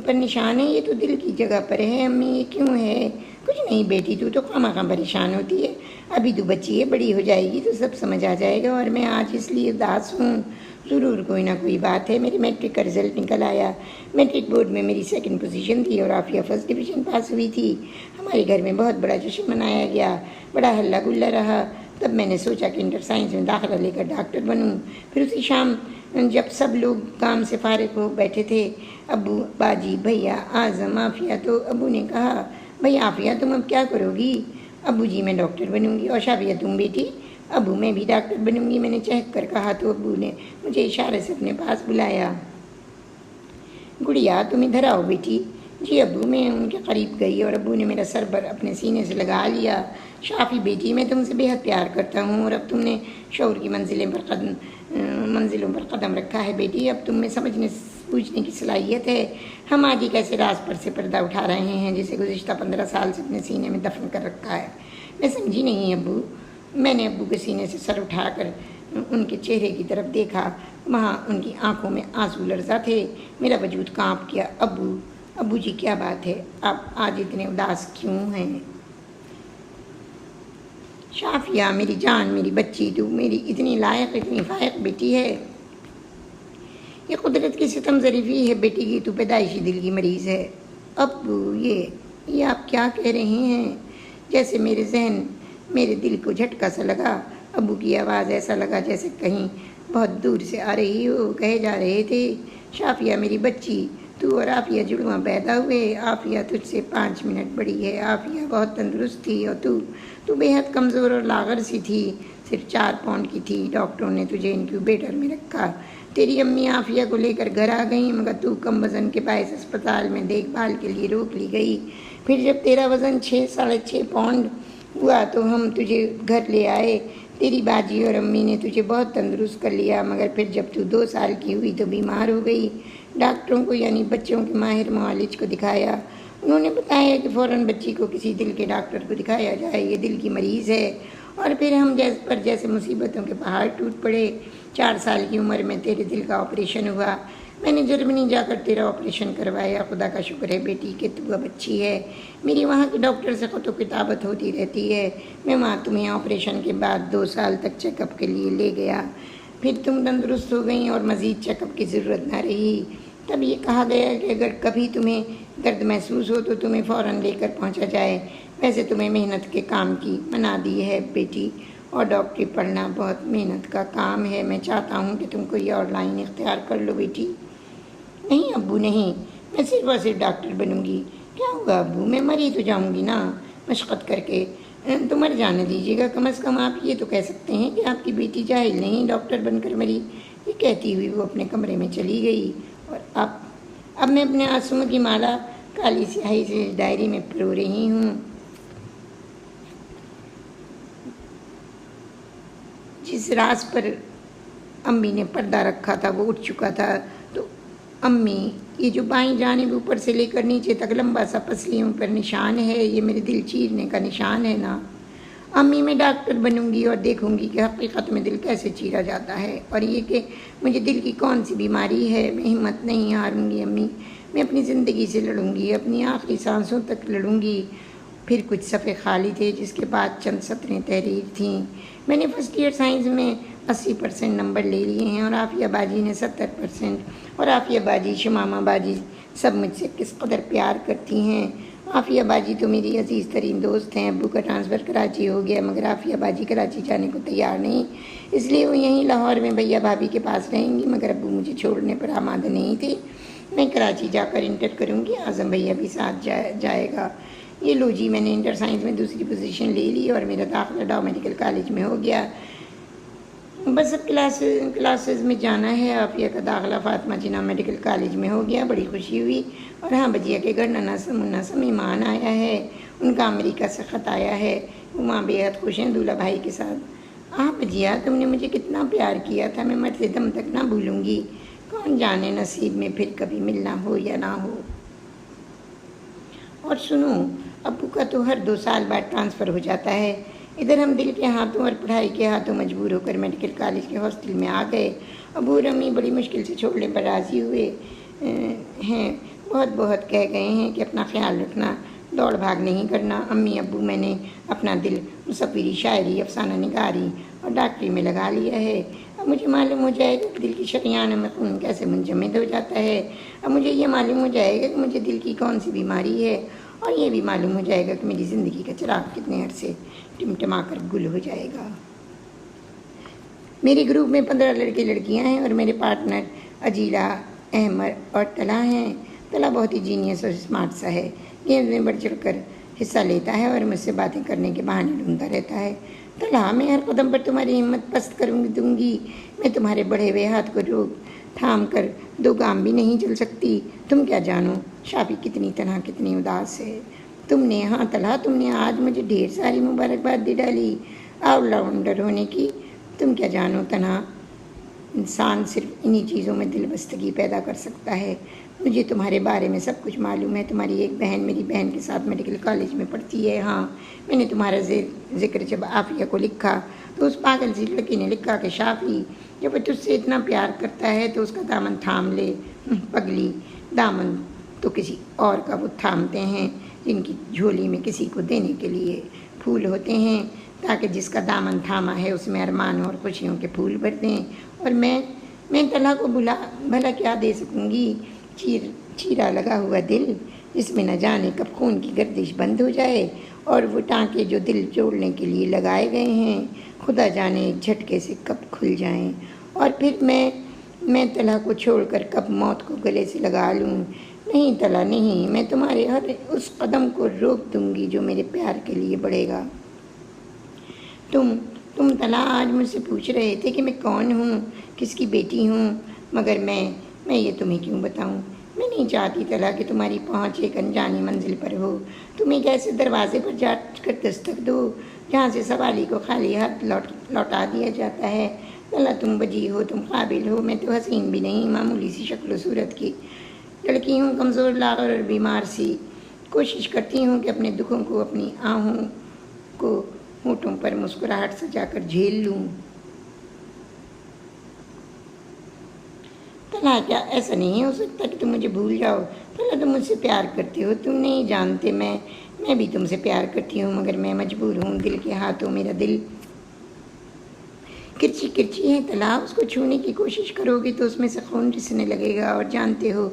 پر نشان ہے یہ تو دل کی جگہ پر ہے، امی یہ کیوں ہے؟ کچھ نہیں بیٹی، تو خواہ پریشان ہوتی ہے، ابھی تو بچی ہے، بڑی ہو جائے گی تو سب سمجھ آ جائے گا، اور میں آج اس لیے اداس ہوں، ضرور کوئی نہ کوئی بات ہے۔ میرے میٹرک کا رزلٹ نکل آیا، میٹرک بورڈ میں میری 2nd پوزیشن تھی اور عافیہ 1st ڈویژن پاس ہوئی تھی۔ ہمارے گھر میں بہت بڑا جشن منایا گیا، بڑا ہلا گلا رہا۔ تب میں نے سوچا کہ انٹر سائنس میں داخلہ لے کر ڈاکٹر بنوں۔ پھر اسی شام جب سب لوگ کام سے فارغ ہو بیٹھے تھے، ابو، باجی، بھیا، اعظم، عافیہ، تو ابو نے کہا، بھئی عافیہ تم اب کیا کرو گی؟ ابو جی میں ڈاکٹر بنوں گی۔ اور شافیہ تم بیٹی؟ ابو میں بھی ڈاکٹر بنوں گی۔ میں نے چہک کر کہا تو ابو نے مجھے اشارے سے اپنے پاس بلایا، گڑیا تم ادھر آؤ بیٹی۔ جی ابو۔ میں ان کے قریب گئی اور ابو نے میرا سر بر اپنے سینے سے لگا لیا۔ شافی بیٹی میں تم سے بہت پیار کرتا ہوں اور اب تم نے شعور کی منزلوں پر قدم رکھا ہے بیٹی، اب تم میں سمجھنے پوچھنے کی صلاحیت ہے۔ ہم آج ایک ایسے راز پر سے پردہ اٹھا رہے ہیں جسے گزشتہ 15 سال سے اپنے سینے میں دفن کر رکھا ہے۔ میں سمجھی نہیں ابو۔ میں نے ابو کے سینے سے سر اٹھا کر ان کے چہرے کی طرف دیکھا، وہاں ان کی آنکھوں میں آنسو لرزا تھے۔ میرا وجود کانپ گیا۔ ابو جی کیا بات ہے، آپ آج اتنے اداس کیوں ہیں؟ شافیہ میری جان، میری بچی، تو میری اتنی لائق، اتنی فائق بیٹی ہے۔ یہ قدرت کی ستم ظریفی ہے بیٹی کی، تو پیدائشی دل کی مریض ہے۔ ابو یہ آپ کیا کہہ رہے ہیں؟ جیسے میرے ذہن، میرے دل کو جھٹکا سا لگا۔ ابو کی آواز ایسا لگا جیسے کہیں بہت دور سے آ رہی ہو۔ کہے جا رہے تھے، شافیہ میری بچی، تو اور عافیہ جڑواں پیدا ہوئے، عافیہ تجھ سے 5 منٹ بڑی ہے، عافیہ بہت تندرست تھی اور تو بے حد کمزور اور لاغر سی تھی، صرف 4 پاؤنڈ کی تھی۔ ڈاکٹروں نے تجھے انکیوبیٹر میں رکھا، تیری امی عافیہ کو لے کر گھر آ گئیں، مگر تو کم وزن کے باعث اسپتال میں دیکھ بھال کے لیے روک لی گئی۔ پھر جب تیرا وزن 6.5 پاؤنڈ ہوا تو ہم تجھے گھر لے آئے۔ تیری باجی اور امی نے تجھے بہت تندرست کر لیا، مگر پھر جب تو 2 سال کی ہوئی تو بیمار ہو گئی۔ ڈاکٹروں کو یعنی بچوں کے ماہر معالج کو دکھایا، انہوں نے بتایا کہ فوراً بچی کو کسی دل کے ڈاکٹر کو دکھایا جائے، یہ دل کی مریض ہے۔ اور پھر ہم جیسے مصیبتوں کے پہاڑ ٹوٹ پڑے۔ 4 سال کی عمر میں تیرے دل کا آپریشن ہوا، میں نے جرمنی جا کر تیرا آپریشن کروایا۔ خدا کا شکر ہے بیٹی کہ تو اب اچھی ہے۔ میری وہاں کے ڈاکٹر سے خط و کتابت ہوتی رہتی ہے، میں وہاں تمہیں آپریشن کے بعد 2 سال تک چیک اپ کے لیے لے گیا، پھر تم تندرست ہو گئیں اور مزید چیک اپ کی ضرورت نہ رہی۔ تب یہ کہا گیا کہ اگر کبھی تمہیں درد محسوس ہو تو تمہیں فوراً لے کر پہنچا جائے۔ ویسے تمہیں محنت کے کام کی منا دی ہے بیٹی، اور ڈاکٹری پڑھنا بہت محنت کا کام ہے، میں چاہتا ہوں کہ تم کوئی اور لائن اختیار کر لو بیٹی۔ نہیں ابو نہیں، میں صرف اور صرف ڈاکٹر بنوں گی۔ کیا ہوا ابو، میں مر ہی تو جاؤں گی نا مشقت کر کے، تو مر جانے دیجیے گا، کم از کم آپ یہ تو کہہ سکتے ہیں کہ آپ کی بیٹی جاہل نہیں ڈاکٹر بن کر مری۔ یہ کہتی ہوئی وہ اپنے کمرے میں چلی گئی، اور اب میں اپنے آنسوؤں کی مالا کالی سیاہی سے ڈائری میں پرو رہی ہوں۔ جس راز پر امی نے پردہ رکھا تھا وہ اٹھ چکا تھا، تو امی، یہ جو بائیں جانب اوپر سے لے کر نیچے تک لمبا سا پسلیوں پر نشان ہے، یہ میرے دل چیرنے کا نشان ہے نا امی؟ میں ڈاکٹر بنوں گی اور دیکھوں گی کہ حقیقت میں دل کیسے چیرا جاتا ہے، اور یہ کہ مجھے دل کی کون سی بیماری ہے۔ میں ہمت نہیں ہاروں گی امی، میں اپنی زندگی سے لڑوں گی، اپنی آخری سانسوں تک لڑوں گی، پھر کچھ صفحے خالی تھے جس کے بعد چند سطریں تحریر تھیں۔ میں نے فرسٹ ایئر سائنس میں 80% نمبر لے لیے ہیں اور عافیہ باجی نے 70%۔ اور عافیہ باجی، شمامہ باجی سب مجھ سے کس قدر پیار کرتی ہیں۔ عافیہ باجی تو میری عزیز ترین دوست ہیں۔ ابو کا ٹرانسفر کراچی ہو گیا مگر عافیہ باجی کراچی جانے کو تیار نہیں، اس لیے وہ یہیں لاہور میں بھیا بھابھی کے پاس رہیں گی، مگر ابو مجھے چھوڑنے پر آمادہ نہیں تھے۔ میں کراچی جا کر انٹر کروں گی، اعظم بھیا بھی ساتھ جائے گا۔ یہ لو جی، میں نے انٹر سائنس میں دوسری پوزیشن لے لی اور میرا داخلہ ڈاؤ میڈیکل کالج میں ہو گیا۔ بس اب کلاسز میں جانا ہے۔ عافیہ کا داخلہ فاطمہ جناح میڈیکل کالج میں ہو گیا، بڑی خوشی ہوئی۔ اور ہاں، بجیا کے گھر منا سا مہمان آیا ہے، ان کا امریکہ سے خط آیا ہے، وہ ماں بے حد خوش ہیں دولہا بھائی کے ساتھ۔ بجیا، تم نے مجھے کتنا پیار کیا تھا، میں مرتے دم تک نہ بھولوں گی، کون جانے نصیب میں پھر کبھی ملنا ہو یا نہ ہو۔ اور سنو، ابو کا تو ہر 2 سال بعد ٹرانسفر ہو جاتا ہے۔ ادھر ہم دل کے ہاتھوں اور پڑھائی کے ہاتھوں مجبور ہو کر میڈیکل کالج کے ہاسٹل میں آ گئے۔ ابو اور امی بڑی مشکل سے چھوڑنے پر راضی ہوئے ہیں، بہت کہہ گئے ہیں کہ اپنا خیال رکھنا، دوڑ بھاگ نہیں کرنا۔ امی ابو، میں نے اپنا دل مصوری، شاعری، افسانہ نگاری اور ڈاکٹری میں لگا لیا ہے۔ اب مجھے معلوم ہو جائے گا کہ دل کی شریانوں میں خون کیسے منجمد ہو جاتا ہے۔ اب مجھے یہ معلوم ہو جائے گا کہ مجھے دل کی کون سی بیماری ہے، اور یہ بھی معلوم ہو جائے گا کہ میری زندگی کا چراغ کتنے عرصے ٹمٹما کر گل ہو جائے گا۔ میرے گروپ میں 15 لڑکے لڑکیاں ہیں اور میرے پارٹنر اجیلا، احمد اور طلحہ ہیں۔ طلحہ بہت ہی جینیس اور اسمارٹ سا ہے، گیمز میں بڑھ چڑھ کر حصہ لیتا ہے اور مجھ سے باتیں کرنے کے بہانے ڈھونڈتا رہتا ہے۔ طلحہ، میں ہر قدم پر تمہاری ہمت پست دوں گی، میں تمہارے بڑھے ہوئے ہاتھ کو روک تھام کر 2 گام بھی نہیں چل سکتی۔ تم کیا جانو شافی کتنی تنہا، کتنی اداس ہے۔ طلحہ، تم نے آج مجھے ڈھیر ساری مبارکباد دے ڈالی آل راؤنڈر ہونے کی۔ تم کیا جانو تنہا انسان صرف انہی چیزوں میں دل بستگی پیدا کر سکتا ہے۔ مجھے تمہارے بارے میں سب کچھ معلوم ہے۔ تمہاری ایک بہن میری بہن کے ساتھ میڈیکل کالج میں پڑھتی ہے۔ ہاں، میں نے تمہارا ذکر جب عافیہ کو لکھا تو اس پاگل سی لڑکی نے لکھا کہ شافی، جب وہ تجھ سے اتنا پیار کرتا ہے تو اس کا دامن تھام لے۔ پگلی، دامن تو کسی اور کا وہ تھامتے ہیں جن کی جھولی میں کسی کو دینے کے لیے پھول ہوتے ہیں، تاکہ جس کا دامن تھاما ہے اس میں ارمانوں اور خوشیوں کے پھول بھر دیں۔ اور میں طلحہ کو بھلا کیا دے سکوں گی؟ چیرا لگا ہوا دل جس میں نہ جانے کب خون کی گردش بند ہو جائے، اور وہ ٹانکے جو دل جوڑنے کے لیے لگائے گئے ہیں خدا جانے ایک جھٹکے سے کب کھل جائیں۔ اور پھر میں طلحہ کو چھوڑ کر کب موت کو گلے سے لگا لوں۔ نہیں طلحہ، نہیں، میں تمہارے ہر اس قدم کو روک دوں گی جو میرے پیار کے لیے بڑھے گا۔ تم طلحہ آج مجھ سے پوچھ رہے تھے کہ میں کون ہوں، کس کی بیٹی ہوں، مگر میں یہ تمہیں کیوں بتاؤں؟ میں نہیں چاہتی طلحہ کہ تمہاری پہنچ ایک انجانی منزل پر ہو۔ تم ایک ایسے دروازے پر جا کر دستک دو جہاں سے سوالی کو خالی ہاتھ لوٹا دیا جاتا ہے۔ طلحہ، تم بجی ہو، تم قابل ہو، میں تو حسین بھی نہیں، معمولی سی شکل و صورت کی لڑکی ہوں، کمزور، لاغر اور بیمار سی۔ کوشش کرتی ہوں کہ اپنے دکھوں کو اپنی آہوں کو ہونٹوں پر مسکراہٹ سجا کر جھیل لوں۔ طلحہ، کیا ایسا نہیں ہو سکتا کہ تم مجھے بھول جاؤ؟ طلحہ، تم مجھ سے پیار کرتے ہو، تم نہیں جانتے میں بھی تم سے پیار کرتی ہوں، مگر میں مجبور ہوں، دل کے ہاتھوں میرا دل کرچی ہے طلحہ، اس کو چھونے کی کوشش کرو گی تو اس میں سے خون رسنے لگے گا، اور جانتے ہو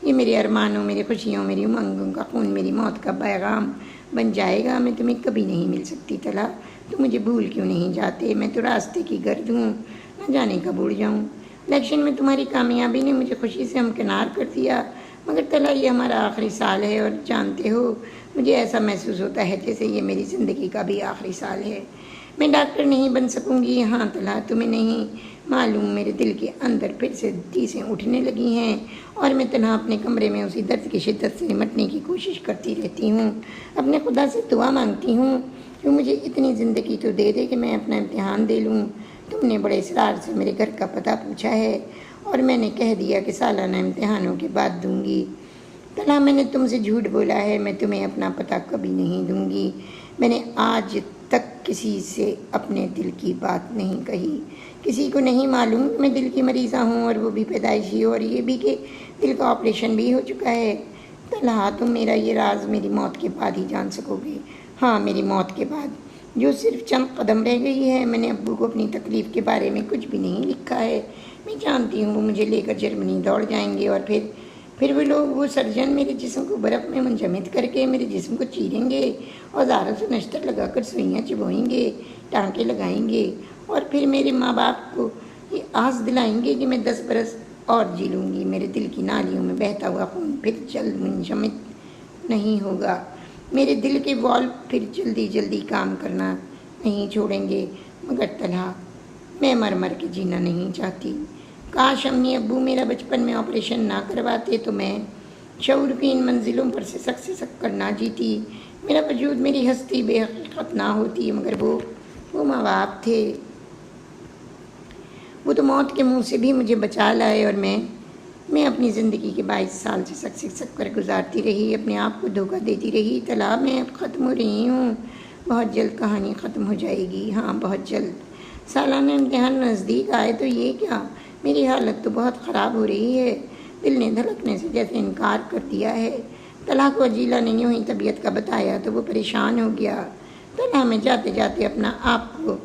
یہ میرے ارمانوں، میری خوشیوں، میری امنگوں کا خون میری موت کا پیغام بن جائے گا۔ میں تمہیں کبھی نہیں مل سکتی طلحہ، تم مجھے بھول کیوں نہیں جاتے؟ میں تو راستے کی گرد ہوں، نہ جانے کب اڑ جاؤں۔ الیکشن میں تمہاری کامیابی نے مجھے خوشی سے ہمکنار کر دیا، مگر طلحہ یہ ہمارا آخری سال ہے، اور جانتے ہو مجھے ایسا محسوس ہوتا ہے جیسے یہ میری زندگی کا بھی آخری سال ہے۔ میں ڈاکٹر نہیں بن سکوں گی۔ ہاں طلحہ، تمہیں نہیں معلوم میرے دل کے اندر پھر سے ٹیسیں اٹھنے لگی ہیں، اور میں تنہا اپنے کمرے میں اسی درد کی شدت سے نمٹنے کی کوشش کرتی رہتی ہوں۔ اپنے خدا سے دعا مانگتی ہوں کہ مجھے اتنی زندگی تو دے دے کہ میں اپنا امتحان دے لوں۔ تم نے بڑے اصرار سے میرے گھر کا پتہ پوچھا ہے، اور میں نے کہہ دیا کہ سالانہ امتحانوں کے بعد دوں گی۔ طلحہ، میں نے تم سے جھوٹ بولا ہے، میں تمہیں اپنا پتہ کبھی نہیں دوں گی۔ میں نے آج تک کسی سے اپنے دل کی بات نہیں کہی۔ کسی کو نہیں معلوم کہ میں دل کی مریضہ ہوں، اور وہ بھی پیدائشی، اور یہ بھی کہ دل کا آپریشن بھی ہو چکا ہے۔ طلحہ تم میرا یہ راز میری موت کے بعد ہی جان سکو گے۔ ہاں، میری موت کے بعد، جو صرف چند قدم رہ گئی ہے۔ میں نے ابو کو اپنی تکلیف کے بارے میں کچھ بھی نہیں لکھا ہے۔ میں جانتی ہوں وہ مجھے لے کر جرمنی دوڑ جائیں گے، اور پھر وہ لوگ، وہ سرجن میرے جسم کو برف میں منجمد کر کے میرے جسم کو چیریں گے، اوزاروں سے نشتر لگا کر سوئیاں چبوئیں گے، ٹانکے لگائیں گے، اور پھر میرے ماں باپ کو یہ آس دلائیں گے کہ میں 10 برس اور جی لوں گی۔ میرے دل کی نالیوں میں بہتا ہوا خون پھر جلد منجمد نہیں ہوگا۔ میرے دل کے والو پھر جلدی جلدی کام کرنا نہیں چھوڑیں گے۔ مگر طلحہ، میں مر مر کے جینا نہیں چاہتی۔ کاش امی ابو میرا بچپن میں آپریشن نہ کرواتے تو میں شعور کی ان منزلوں پر سسک کر نہ جیتی، میرا وجود، میری ہستی بے حقیقت نہ ہوتی۔ مگر وہ ماں باپ تھے، وہ تو موت کے منہ سے بھی مجھے بچا لائے، اور میں اپنی زندگی کے 22 سال سے سک کر گزارتی رہی، اپنے آپ کو دھوکہ دیتی رہی۔ طلحہ، میں اب ختم ہو رہی ہوں، بہت جلد کہانی ختم ہو جائے گی، ہاں بہت جلد۔ سالانہ امتحان نزدیک آئے تو یہ کیا، میری حالت تو بہت خراب ہو رہی ہے۔ دل نے دھڑکنے سے جیسے انکار کر دیا ہے۔ طلحہ کو اجیلا نے یوں ہی طبیعت کا بتایا تو وہ پریشان ہو گیا۔ طلحہ، میں جاتے جاتے اپنا آپ کو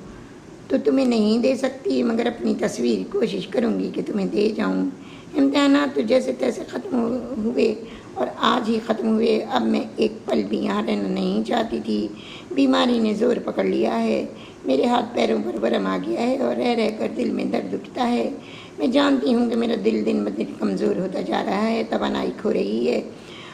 تو تمہیں نہیں دے سکتی، مگر اپنی تصویر کوشش کروں گی کہ تمہیں دے جاؤں۔ امتحانات تو جیسے تیسے ختم ہوئے، اور آج ہی ختم ہوئے۔ اب میں ایک پل بھی یہاں رہنا نہیں چاہتی تھی۔ بیماری نے زور پکڑ لیا ہے، میرے ہاتھ پیروں پر ورم آ گیا ہے، اور رہ کر دل میں درد اٹھتا ہے۔ میں جانتی ہوں کہ میرا دل دن بدن کمزور ہوتا جا رہا ہے، توانائی کھو رہی ہے،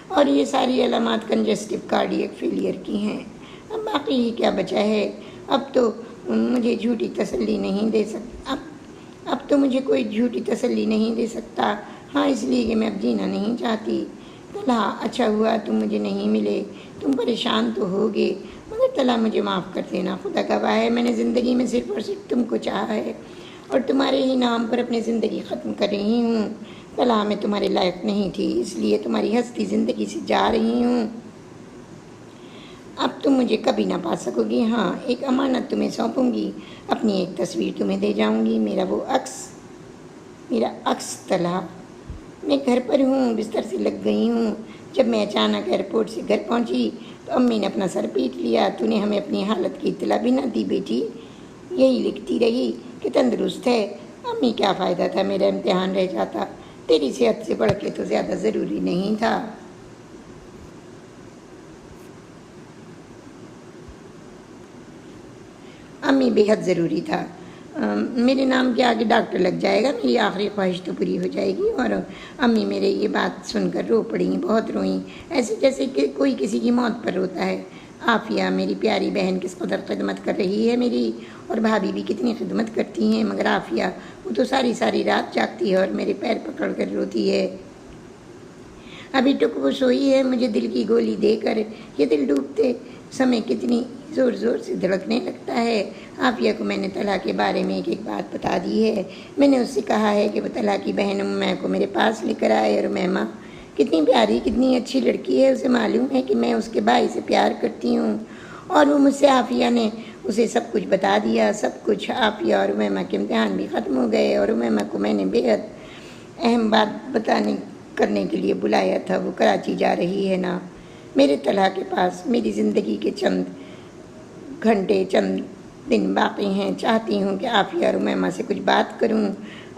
اور یہ ساری علامات کنجسٹیو کارڈیک فیلئر کی ہیں۔ اب باقی ہی کیا بچا ہے؟ اب تو مجھے جھوٹی تسلی نہیں دے سکتا، اب تو مجھے کوئی جھوٹی تسلی نہیں دے سکتا، ہاں اس لیے کہ میں اب جینا نہیں چاہتی۔ طلحہ، اچھا ہوا تم مجھے نہیں ملے، تم پریشان تو ہوگے، مگر طلحہ مجھے معاف کر دینا، خدا گواہ ہے میں نے زندگی میں صرف اور صرف تم کو چاہا ہے، اور تمہارے ہی نام پر اپنی زندگی ختم کر رہی ہوں۔ طلحہ، میں تمہارے لائق نہیں تھی، اس لیے تمہاری ہستی زندگی سے جا رہی ہوں۔ اب تم مجھے کبھی نہ پا سکو گی۔ ہاں، ایک امانت تمہیں سونپوں گی، اپنی ایک تصویر تمہیں دے جاؤں گی، میرا عکس۔ طلحہ، میں گھر پر ہوں، بستر سے لگ گئی ہوں۔ جب میں اچانک ایئرپورٹ سے گھر پہنچی تو امی نے اپنا سر پیٹ لیا۔ تو نے ہمیں اپنی حالت کی اطلاع بھی نہ دی بیٹی، یہی لکھتی رہی کہ تندرست ہے۔ امی، کیا فائدہ تھا، میرا امتحان رہ جاتا، تیری صحت سے بڑھ کے تو زیادہ ضروری نہیں تھا۔ امی، بے حد ضروری تھا۔ میرے نام کے آگے ڈاکٹر لگ جائے گا، میری آخری خواہش تو پوری ہو جائے گی۔ اور امی میرے یہ بات سن کر رو پڑیں، بہت روئیں، ایسے جیسے کہ کوئی کسی کی موت پر روتا ہے۔ عافیہ، میری پیاری بہن کس قدر خدمت کر رہی ہے میری، اور بھابھی بھی کتنی خدمت کرتی ہیں، مگر عافیہ، وہ تو ساری ساری رات جاگتی ہے اور میرے پیر پکڑ کر روتی ہے۔ ابھی ٹک وہ سوئی ہے، مجھے دل کی گولی دے کر یہ دل ڈوبتے سمے کتنی زور زور سے دھڑکنے لگتا ہے۔ عافیہ کو میں نے طلحہ کے بارے میں ایک بات بتا دی ہے۔ میں نے اس سے کہا ہے کہ وہ طلحہ کی بہن امیمہ کو میرے پاس لے کر آئے، اور امیمہ کتنی پیاری، کتنی اچھی لڑکی ہے، اسے معلوم ہے کہ میں اس کے بھائی سے پیار کرتی ہوں، اور وہ مجھ سے، عافیہ نے اسے سب کچھ بتا دیا، سب کچھ۔ عافیہ اور امیمہ کے امتحان بھی ختم ہو گئے، اور امیمہ کو میں نے بیحد اہم بات کرنے کے لیے بلایا تھا۔ وہ کراچی جا رہی ہے نا، میرے طلحہ کے پاس میری زندگی کے چند گھنٹے، چند دن باقی ہیں۔ چاہتی ہوں کہ عافیہ اور امیمہ سے کچھ بات کروں۔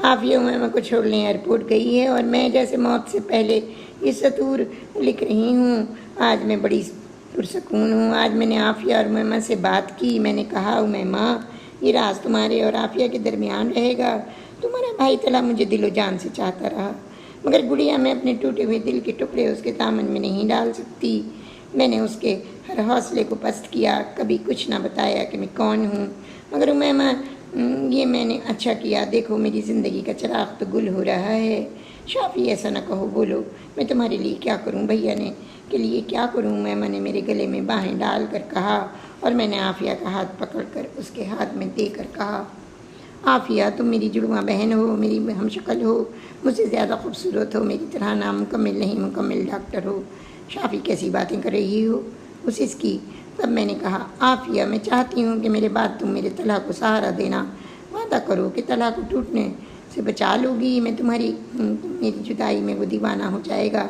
عافیہ امیمہ کو چھوڑنے ایئرپورٹ گئی ہے، اور میں جیسے موت سے پہلے یہ سطور لکھ رہی ہوں۔ آج میں بڑی پرسکون ہوں۔ آج میں نے عافیہ اور امیمہ سے بات کی۔ میں نے کہا، امیمہ، یہ راز تمہارے اور عافیہ کے درمیان رہے گا۔ تمہارا بھائی طلحہ مجھے دل و جان سے چاہتا رہا، مگر گڑیا، میں اپنے ٹوٹے ہوئے دل کے ٹکڑے اس کے دامن میں نہیں ڈال سکتی۔ میں نے اس کے ہر حوصلے کو پست کیا، کبھی کچھ نہ بتایا کہ میں کون ہوں۔ مگر امیمہ، یہ میں نے اچھا کیا، دیکھو میری زندگی کا چراغ تو گل ہو رہا ہے۔ شافی، ایسا نہ کہو، بولو، میں تمہارے لیے کیا کروں، بھیا نے کے لیے کیا کروں؟ امیمہ نے میرے گلے میں باہیں ڈال کر کہا، اور میں نے عافیہ کا ہاتھ پکڑ کر اس کے ہاتھ میں دے کر کہا، عافیہ، تم میری جڑواں بہن ہو، میری ہم شکل ہو، مجھ سے زیادہ خوبصورت ہو، میری طرح نامکمل نہیں، مکمل ڈاکٹر ہو۔ شافی، کیسی باتیں کر رہی ہو، اس کی۔ تب میں نے کہا، عافیہ، میں چاہتی ہوں کہ میرے بعد تم میرے طلحہ کو سہارا دینا، وعدہ کرو کہ طلحہ کو ٹوٹنے سے بچا لو گی، میں میری جدائی میں وہ دیوانہ ہو جائے گا،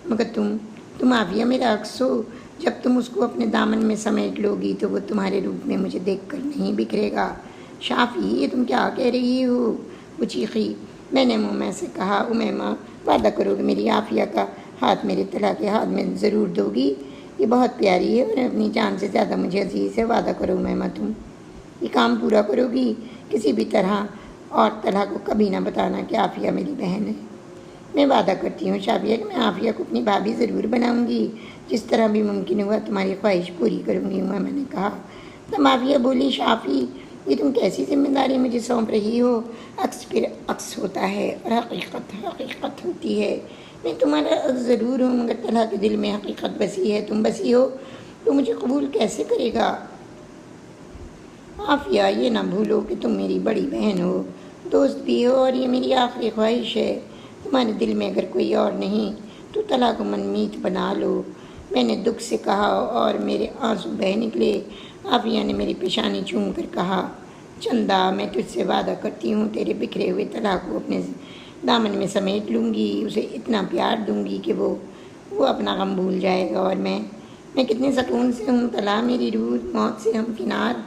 مگر تم تم عافیہ میرا عکس ہو، جب تم اس کو اپنے دامن میں سمیٹ لو گی تو وہ تمہارے روپ میں مجھے دیکھ کر نہیں بکھرے گا۔ شافی یہ تم کیا کہہ رہی ہو؟ وہ چیخی۔ میں نے منہ میں سے کہا، امیمہ وعدہ کرو کہ میری عافیہ کا ہاتھ میرے طلاق کے ہاتھ میں ضرور دو گی؟ یہ بہت پیاری ہے اور اپنی جان سے زیادہ مجھے عزیز ہے، وعدہ کرو امیمہ تم یہ کام پورا کرو گی؟ کسی بھی طرح اور طلحہ کو کبھی نہ بتانا کہ عافیہ میری بہن ہے۔ میں وعدہ کرتی ہوں شافیہ کہ میں عافیہ کو اپنی بھابھی ضرور بناؤں گی، جس طرح بھی ممکن ہوا تمہاری خواہش پوری کروں گی، میں نے کہا۔ تب عافیہ بولی، شافی یہ تم کیسی ذمہ داری مجھے سونپ رہی ہو؟ عکس پھر عکس ہوتا ہے اور حقیقت حقیقت ہوتی ہے۔ میں تمہارا عکس ضرور ہوں، مگر طلحہ کے دل میں حقیقت بسی ہے، تم بسی ہو تو مجھے قبول کیسے کرے گا؟ عافیہ یہ نہ بھولو کہ تم میری بڑی بہن ہو، دوست بھی ہو، اور یہ میری آخری خواہش ہے۔ تمہارے دل میں اگر کوئی اور نہیں تو طلحہ کو منمیت بنا لو۔ میں نے دکھ سے کہا اور میرے آنسو بہہ نکلے۔ عافیہ نے میری پیشانی چوم کر کہا، چندا میں تجھ سے وعدہ کرتی ہوں تیرے بکھرے ہوئے طلحہ کو اپنے دامن میں سمیٹ لوں گی، اسے اتنا پیار دوں گی کہ وہ اپنا غم بھول جائے گا، اور میں کتنے سکون سے ہوں۔ طلحہ میری روح موت سے ہمکنار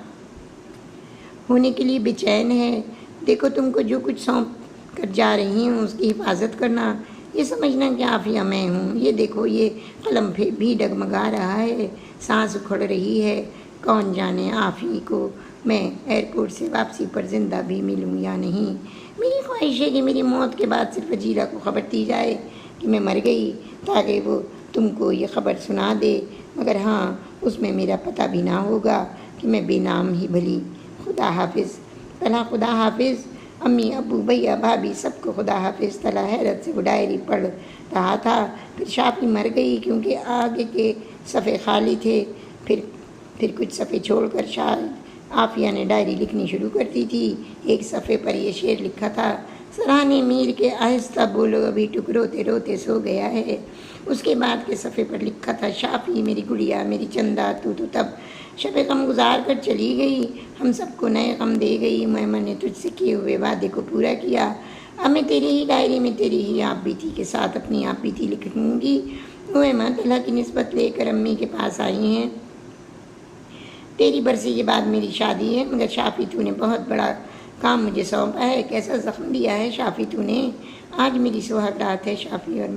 ہونے کے لیے بے چین ہے۔ دیکھو تم کو جو کچھ سونپ کر جا رہی ہوں اس کی حفاظت کرنا، یہ سمجھنا کہ عافیہ میں ہوں۔ یہ دیکھو یہ قلم بھی ڈگمگا رہا ہے، سانس اکھڑ رہی ہے، کون جانے عافیہ کو میں ایئرپورٹ سے واپسی پر زندہ بھی ملوں یا نہیں۔ میری خواہش ہے کہ میری موت کے بعد صرف وجیرہ کو خبر دی جائے کہ میں مر گئی، تاکہ وہ تم کو یہ خبر سنا دے، مگر ہاں اس میں میرا پتہ بھی نہ ہوگا کہ میں بے نام ہی بھلی۔ خدا حافظ طلحہ، خدا حافظ امی ابو بھیا بھابھی سب کو خدا حافظ۔ طلحہ حیرت سے وہ ڈائری پڑھ رہا تھا۔ پھر شافی مر گئی کیونکہ آگے کے صفحے خالی تھے۔ پھر کچھ صفحے چھوڑ کر عافیہ نے ڈائری لکھنی شروع کر دی تھی۔ ایک صفحے پر یہ شعر لکھا تھا، سراہنے میر کے آہستہ بولو ابھی ٹک روتے روتے سو گیا ہے۔ اس کے بعد کے صفحے پر لکھا تھا، شافی میری گڑیا میری چندا تو تب شب غم گزار کر چلی گئی، ہم سب کو نئے غم دے گئی، میں نے تجھ سے کیے ہوئے وعدے کو پورا کیا، اب میں تیری ہی ڈائری میں تیری ہی آپ بیتی کے ساتھ اپنی آپ بیتی لکھوں گی۔ ماں طلحہ کی نسبت لے کر امی کے پاس آئی ہیں۔ تیری برسی کے بعد میری شادی ہے، مگر شافی تو نے بہت بڑا کام مجھے سونپا ہے، کیسا زخم دیا ہے شافی تو نے۔ آج میری سوہگ رات ہے شافی اور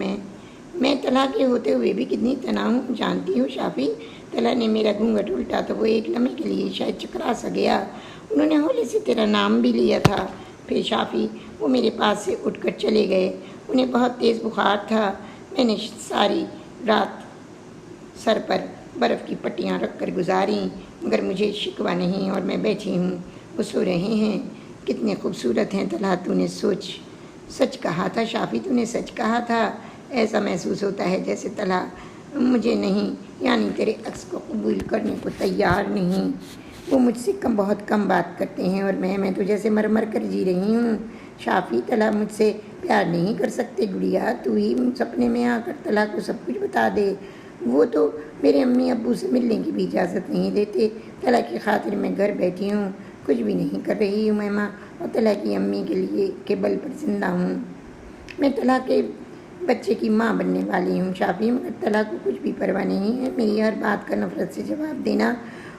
میں طلحہ کے ہوتے ہوئے بھی کتنی تنہا ہوں، جانتی ہو شافی؟ طلحہ نے میرا گھونگھٹ الٹا تو وہ ایک لمحے کے لیے شاید چکرا سا گیا۔ انہوں نے ہولے سے تیرا نام بھی لیا تھا۔ پھر شافی وہ میرے پاس سے اٹھ کر چلے گئے۔ انہیں بہت تیز بخار تھا۔ میں نے ساری رات سر پر برف کی پٹیاں رکھ کر گزاری، مگر مجھے شکوہ نہیں اور میں بیٹھی ہوں، وہ سو رہے ہیں۔ کتنے خوبصورت ہیں طلحہ، تو نے سچ کہا تھا شافی، تو نے سچ کہا تھا۔ ایسا محسوس ہوتا ہے جیسے طلحہ مجھے نہیں، یعنی تیرے عکس کو قبول کرنے کو تیار نہیں۔ وہ مجھ سے بہت کم بات کرتے ہیں اور میں تو جیسے مر مر کر جی رہی ہوں۔ شافی طلحہ مجھ سے پیار نہیں کر سکتے گڑیا، تو ہی سپنے میں آ کر طلحہ کو سب کچھ بتا دے۔ وہ تو میرے امی ابو سے ملنے کی بھی اجازت نہیں دیتے۔ طلحہ کی خاطر میں گھر بیٹھی ہوں، کچھ بھی نہیں کر رہی ہوں ماں، اور طلحہ کی امی کے لیے کے بل پر زندہ ہوں۔ میں طلحہ کے بچے کی ماں بننے والی ہوں شافی، مگر طلحہ کو کچھ بھی پرواہ نہیں ہے۔ میری ہر بات کا نفرت سے جواب دینا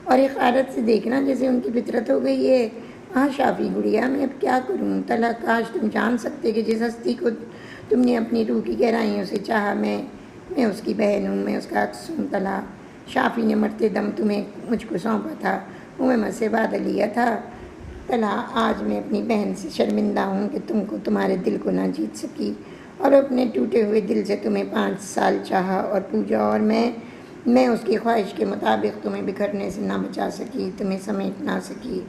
اور حقارت سے دیکھنا جیسے ان کی فطرت ہو گئی ہے۔ ہاں شافی گڑیا، میں اب کیا کروں؟ طلحہ کاش تم جان سکتے کہ جس ہستی کو تم نے اپنی روح کی گہرائیوں سے چاہا، میں اس کی بہن ہوں، میں اس کا عکس ہوں۔ طلحہ، شافی نے مرتے دم تمہیں مجھ کو سونپا تھا، میں سے وعدہ لیا تھا۔ طلحہ، آج میں اپنی بہن سے شرمندہ ہوں کہ تمہارے دل کو نہ جیت سکی، اور اپنے ٹوٹے ہوئے دل سے تمہیں 5 سال چاہا اور پوجا، اور میں اس کی خواہش کے مطابق تمہیں بکھرنے سے نہ بچا سکی، تمہیں سمیٹ نہ سکی۔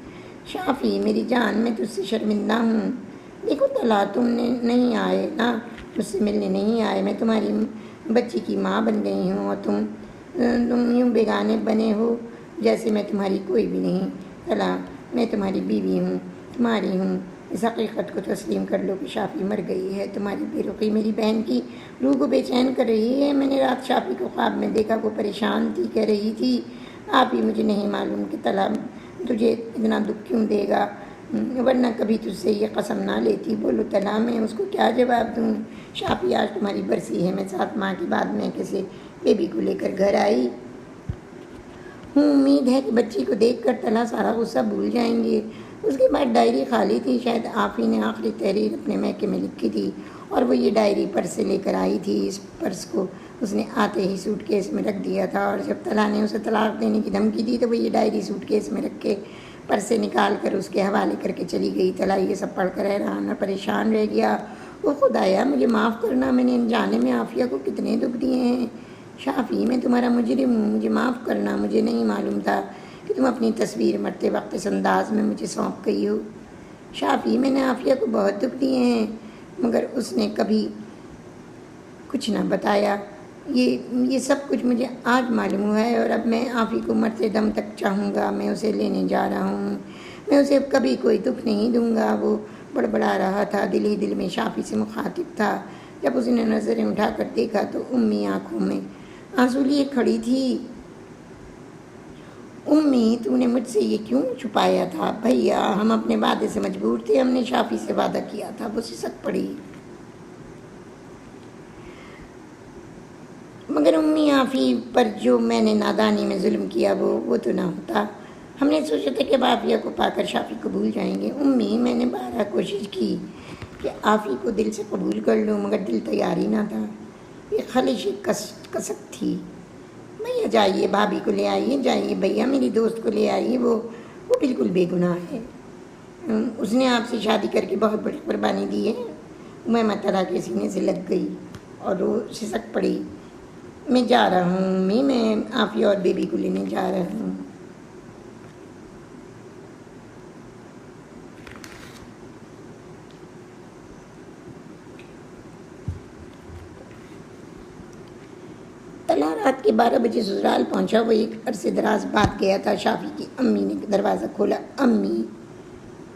شافی میری جان، میں تجھ سے شرمندہ ہوں۔ دیکھو طلحہ، تم نہیں آئے نا، مجھ سے ملنے نہیں آئے، میں تمہاری بچی کی ماں بن گئی ہوں، اور تم یوں بیگانے بنے ہو جیسے میں تمہاری کوئی بھی نہیں۔ طلحہ، میں تمہاری بیوی ہوں، تمہاری ہوں، اس حقیقت کو تسلیم کر لو کہ شافی مر گئی ہے۔ تمہاری بے رخی میری بہن کی روح کو بے چین کر رہی ہے۔ میں نے رات شافی کو خواب میں دیکھا، وہ پریشان تھی، کہہ رہی تھی، آپ ہی مجھے نہیں معلوم کہ طلحہ تجھے اتنا دکھ کیوں دے گا، ورنہ کبھی تجھ سے یہ قسم نہ لیتی۔ بولو طلا میں اس کو کیا جواب دوں؟ شافی آج تمہاری برسی ہے، میں 7 ماہ کے بعد میں کسی بیبی کو لے کر گھر آئی ہوں، امید ہے کہ بچی کو دیکھ کر طلا سارا غصہ بھول جائیں گے۔ اس کے بعد ڈائری خالی تھی، شاید آپ ہی نے آخری تحریر اپنے میکے میں لکھی تھی اور وہ یہ ڈائری پرس سے لے کر آئی تھی۔ اس پرس کو اس نے آتے ہی سوٹ کیس میں رکھ دیا تھا، اور جب طلا نے اسے طلاق دینے کی دھمکی دی تو وہ یہ ڈائری سوٹ کیس میں رکھ کے پرس سے نکال کر اس کے حوالے کر کے چلی گئی۔ طلا یہ سب پڑھ کر حیران اور پریشان رہ گیا۔ وہ خدایا مجھے معاف کرنا، میں نے انجانے میں عافیہ کو کتنے دکھ دیے ہیں۔ شافی میں تمہارا مجرم ہوں، مجھے معاف کرنا، مجھے نہیں معلوم تھا کہ تم اپنی تصویر مرتے وقت اس انداز میں مجھے سونپ گئی ہو۔ شافی میں نے عافیہ کو بہت دکھ دیے ہیں، مگر اس نے کبھی کچھ نہ بتایا۔ یہ سب کچھ مجھے آج معلوم ہوا ہے، اور اب میں عافی کو مرتے دم تک چاہوں گا۔ میں اسے لینے جا رہا ہوں، میں اسے اب کبھی کوئی دکھ نہیں دوں گا۔ وہ بڑبڑا رہا تھا، دل ہی دل میں شافی سے مخاطب تھا۔ جب اس نے نظریں اٹھا کر دیکھا تو امی آنکھوں میں آنسو لیے کھڑی تھی۔ امی تو نے مجھ سے یہ کیوں چھپایا تھا؟ بھیا ہم اپنے وعدے سے مجبور تھے، ہم نے شافی سے وعدہ کیا تھا۔ وہ سسک پڑی۔ مگر امی عافی پر جو میں نے نادانی میں ظلم کیا وہ تو نہ ہوتا۔ ہم نے سوچا تھا کہ اب عافیہ کو پا کر شافی کو بھول جائیں گے۔ امی میں نے 12 کوشش کی کہ عافی کو دل سے قبول کر لوں، مگر دل تیار ہی نہ تھا۔ یہ خلش کسک تھی۔ بھیا جائیے، بھابھی کو لے آئیے، جائیے بھیا میری دوست کو لے آئیے، وہ بالکل بے گناہ ہے۔ اس نے آپ سے شادی کر کے بہت بڑی قربانی دی ہے۔ میں طلا کے سینے سے لگ گئی اور وہ سسک پڑی۔ میں جا رہا ہوں امی، میں عافیہ اور بیبی کو لینے جا رہا ہوں۔ طلا رات کے 12 بجے سسرال پہنچا۔ وہ ایک عرصے دراز بعد گیا تھا۔ شافی کی امی نے دروازہ کھولا۔ امی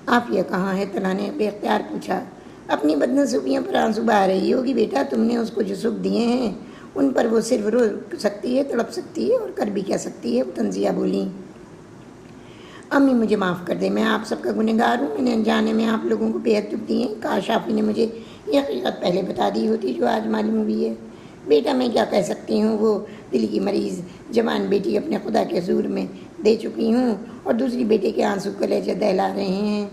عافیہ کہاں ہے؟ طلا نے بے اختیار پوچھا۔ اپنی بدنصیبیوں پر آنسو بہا رہی ہوگی بیٹا، تم نے اس کو جو سکھ دیے ہیں ان پر وہ صرف رو سکتی ہے، تڑپ سکتی ہے، اور کر بھی کیا سکتی ہے؟ وہ تنزیہ بولی۔ امی مجھے معاف کر دیں، میں آپ سب کا گنہگار ہوں، میں نے انجانے میں آپ لوگوں کو بے حد دکھ دیے ہیں۔ کاش شافی نے مجھے یہ حقیقت پہلے بتا دی ہوتی جو آج معلوم ہوئی ہے۔ بیٹا میں کیا کہہ سکتی ہوں، وہ دل کی مریض جوان بیٹی اپنے خدا کے حضور میں دے چکی ہوں، اور دوسری بیٹے کے آنسو کلیجہ دہلا رہے ہیں۔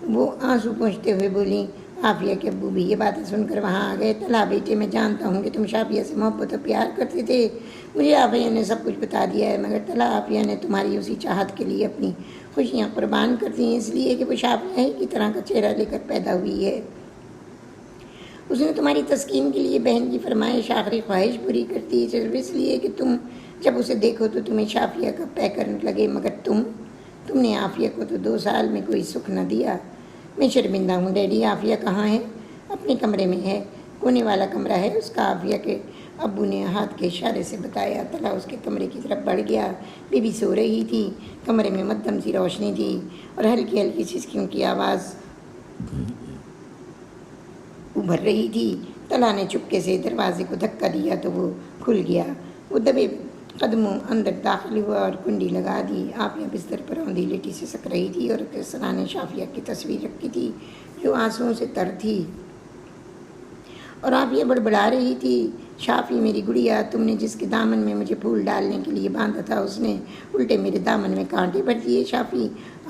وہ آنسو پونچھتے ہوئے بولی۔ عافیہ کے ابو بھی یہ باتیں سن کر وہاں آ گئے۔ طلا بیٹے میں جانتا ہوں کہ تم شافیہ سے محبت اور پیار کرتے تھے، مجھے عافیہ نے سب کچھ بتا دیا ہے، مگر طلا عافیہ نے تمہاری اسی چاہت کے لیے اپنی خوشیاں قربان کر دی ہیں، اس لیے کہ وہ شافیہ ہی کی طرح کا چہرہ لے کر پیدا ہوئی ہے۔ اس نے تمہاری تسکین کے لیے بہن کی فرمائش آخری خواہش پوری کرتی ہے، صرف اس لیے کہ تم جب اسے دیکھو تو تمہیں شافیہ کا پیکر لگے، مگر تم نے عافیہ کو تو 2 سال میں کوئی سکھ نہ دیا۔ میں شرمندہ ہوں ڈیڈی۔ عافیہ کہاں ہے؟ اپنے کمرے میں ہے، کونے والا کمرہ ہے اس کا، عافیہ کے ابو نے ہاتھ کے اشارے سے بتایا۔ طلا اس کے کمرے کی طرف بڑھ گیا۔ بیوی سو رہی تھی، کمرے میں مدھم سی روشنی تھی اور ہلکی ہلکی سسکیوں کی آواز ابھر رہی تھی۔ طلا نے چپکے سے دروازے کو دھکا دیا تو وہ کھل گیا۔ وہ دبے قدموں اندر داخل ہوا اور کنڈی لگا دی۔ عافیہ بستر پر اوندھی لیٹی سسک رہی تھی اور اس کے سرانے شافیہ کی تصویر رکھی تھی جو آنسوؤں سے تر تھی، اور عافیہ بڑبڑا رہی تھی۔ شافی میری گڑیا، تم نے جس کے دامن میں مجھے پھول ڈالنے کے لیے باندھا تھا اس نے الٹے میرے دامن میں کانٹے بھر دیے۔ شافی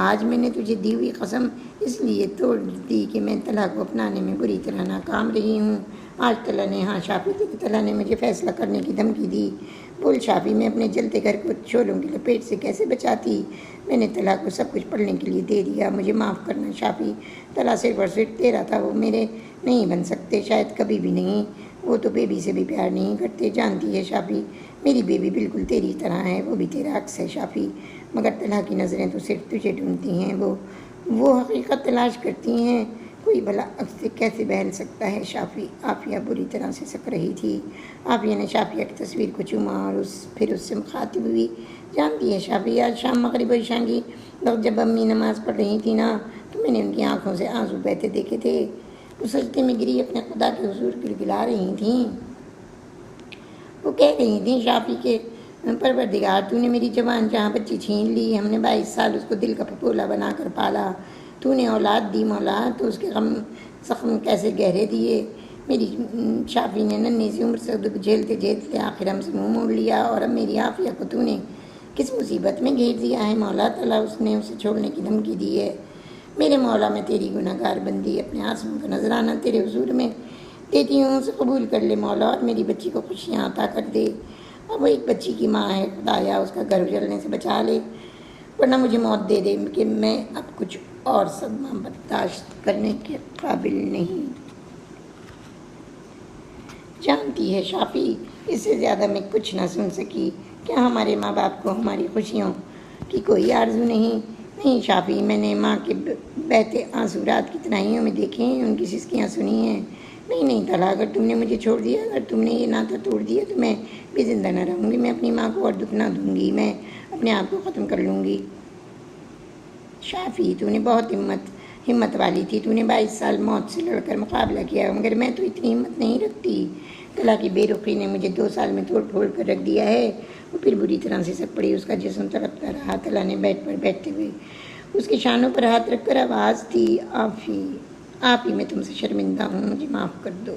آج میں نے تجھے دی ہوئی قسم اس لیے توڑ دی کہ میں طلا کو اپنانے میں بری طرح ناکام رہی ہوں۔ آج طلا نے ہاں شافی طلا نے مجھے فیصلہ کرنے کی دھمکی دی۔ بول شافی، میں اپنے جلتے گھر کو شعلوں کی لپیٹ سے کیسے بچاتی؟ میں نے طلا کو سب کچھ پڑھنے کے لیے دے دیا، مجھے معاف کرنا شافی۔ طلا صرف اور صرف تیرا تھا، وہ میرے نہیں بن سکتے، شاید کبھی بھی نہیں۔ وہ تو بیبی سے بھی پیار نہیں کرتے، جانتی ہے شافی، میری بیبی بالکل تیری طرح ہے، وہ بھی تیرا عکس ہے شافی، مگر طلا کی نظریں تو صرف تجھے ڈھونڈتی ہیں، وہ حقیقت تلاش کرتی ہیں، کوئی بھلا عکس سے کیسے بہل سکتا ہے شافی؟ عافیہ بری طرح سے سک رہی تھی۔ عافیہ نے شافیہ کی تصویر کو چوما اور پھر اس سے مخاطب ہوئی۔ جانتی ہے شافی، آج شام مغرب و عشاء کی وقت جب امی نماز پڑھ رہی تھی نا تو میں نے ان کی آنکھوں سے آنسو بہتے دیکھے تھے، وہ سجدے میں گری اپنے خدا کے حضور گڑگڑا رہی تھیں۔ وہ کہہ رہی تھیں شافی کے پروردگار، تو نے میری جوان جہاں بچی چھین لی، ہم نے 22 سال اس کو دل کا پھپولا بنا کر پالا، تو نے اولاد دی مولا تو اس کے غم زخم کیسے گہرے دیے. میری شافی نے ننھی سی عمر سے دکھ جھیلتے جھیلتے آخر ہم سے منہ موڑ لیا، اور اب میری عافیہ کو تو نے کس مصیبت میں گھیر دیا ہے مولا تعالیٰ. اس نے اسے چھوڑنے کی دھمکی دی ہے. میرے مولا میں تیری گناہ گار بندی اپنے آنسوؤں کا نذرانہ تیرے حضور میں دیتی ہوں، اسے قبول کر لے مولا اور میری بچی کو خوشیاں عطا کر دے. اور وہ ایک بچی کی ماں ہے، خدایا اس کا گھر اجلنے سے بچا لے، ورنہ مجھے موت دے دے کہ میں اب کچھ اور صدمہ برداشت کرنے کے قابل نہیں. جانتی ہے شافی، اس سے زیادہ میں کچھ نہ سن سکی. کیا ہمارے ماں باپ کو ہماری خوشیوں کی کوئی آرزو نہیں؟ نہیں شافی، میں نے ماں کے بہتے آنسو رات کی تنہائیوں میں دیکھے ہیں، ان کی سسکیاں سنی ہیں. نہیں طلحہ، اگر تم نے مجھے چھوڑ دیا، اگر تم نے یہ ناطہ توڑ دیا تو میں بھی زندہ نہ رہوں گی. میں اپنی ماں کو اور دکھ نہ دوں گی، میں اپنے آپ کو ختم کر لوں گی. شافی، تو نے بہت ہمت والی تھی. تو نے 22 سال موت سے لڑ کر مقابلہ کیا، مگر میں تو اتنی ہمت نہیں رکھتی. طلحہ کی بے رخی نے مجھے 2 سال میں توڑ پھوڑ کر رکھ دیا ہے. وہ پھر بری طرح سے سک پڑی، اس کا جسم تڑپتا رہا. طلحہ نے بیڈ پر بیٹھتے ہوئے اس کے شانوں پر ہاتھ رکھ کر آواز دی، آفی میں تم سے شرمندہ ہوں، مجھے معاف کر دو.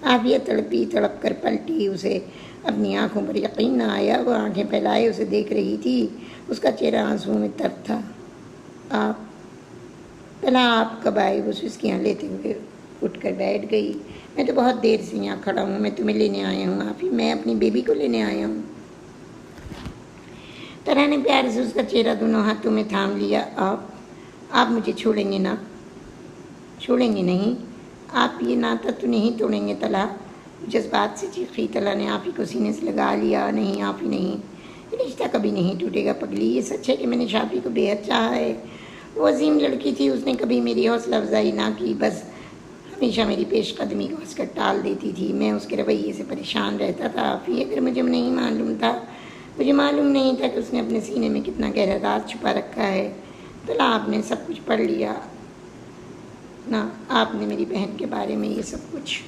عافیہ تڑپ کر پلٹی. اسے اپنی آنکھوں پر یقین نہ آیا. وہ آنکھیں پھیلائے اسے دیکھ رہی تھی. اس کا چہرہ آنسوؤں میں تر تھا. آپ کب آئے؟ وہ سسکیاں لیتے ہوئے اٹھ کر بیٹھ گئی. میں تو بہت دیر سے یہاں کھڑا ہوں، میں تمہیں لینے آیا ہوں آفی، میں اپنی بیبی کو لینے آیا ہوں. طلحہ نے پیار سے اس کا چہرہ دونوں ہاتھوں میں تھام لیا. آپ مجھے چھوڑیں گے نا؟ چھوڑیں گے نہیں. آپ یہ ناطہ تو نہیں توڑیں گے طلحہ؟ جذبات سے چیخی. طلحہ نے آفی کو سینے سے لگا لیا. نہیں آفی نہیں، یہ رشتہ کبھی نہیں ٹوٹے گا پگلی. یہ سچ ہے کہ میں نے شافی کو بے حد چاہا ہے. وہ عظیم لڑکی تھی، اس نے کبھی میری حوصلہ افزائی نہ کی، بس ہمیشہ میری پیش قدمی کو ہنس کر ٹال دیتی تھی. میں اس کے رویے سے پریشان رہتا تھا آفی. اگر مجھے معلوم نہیں تھا کہ اس نے اپنے سینے میں کتنا گہرا راز چھپا رکھا ہے. طلحہ، آپ نے سب کچھ پڑھ لیا نا؟ آپ نے میری بہن کے بارے میں یہ سب کچھ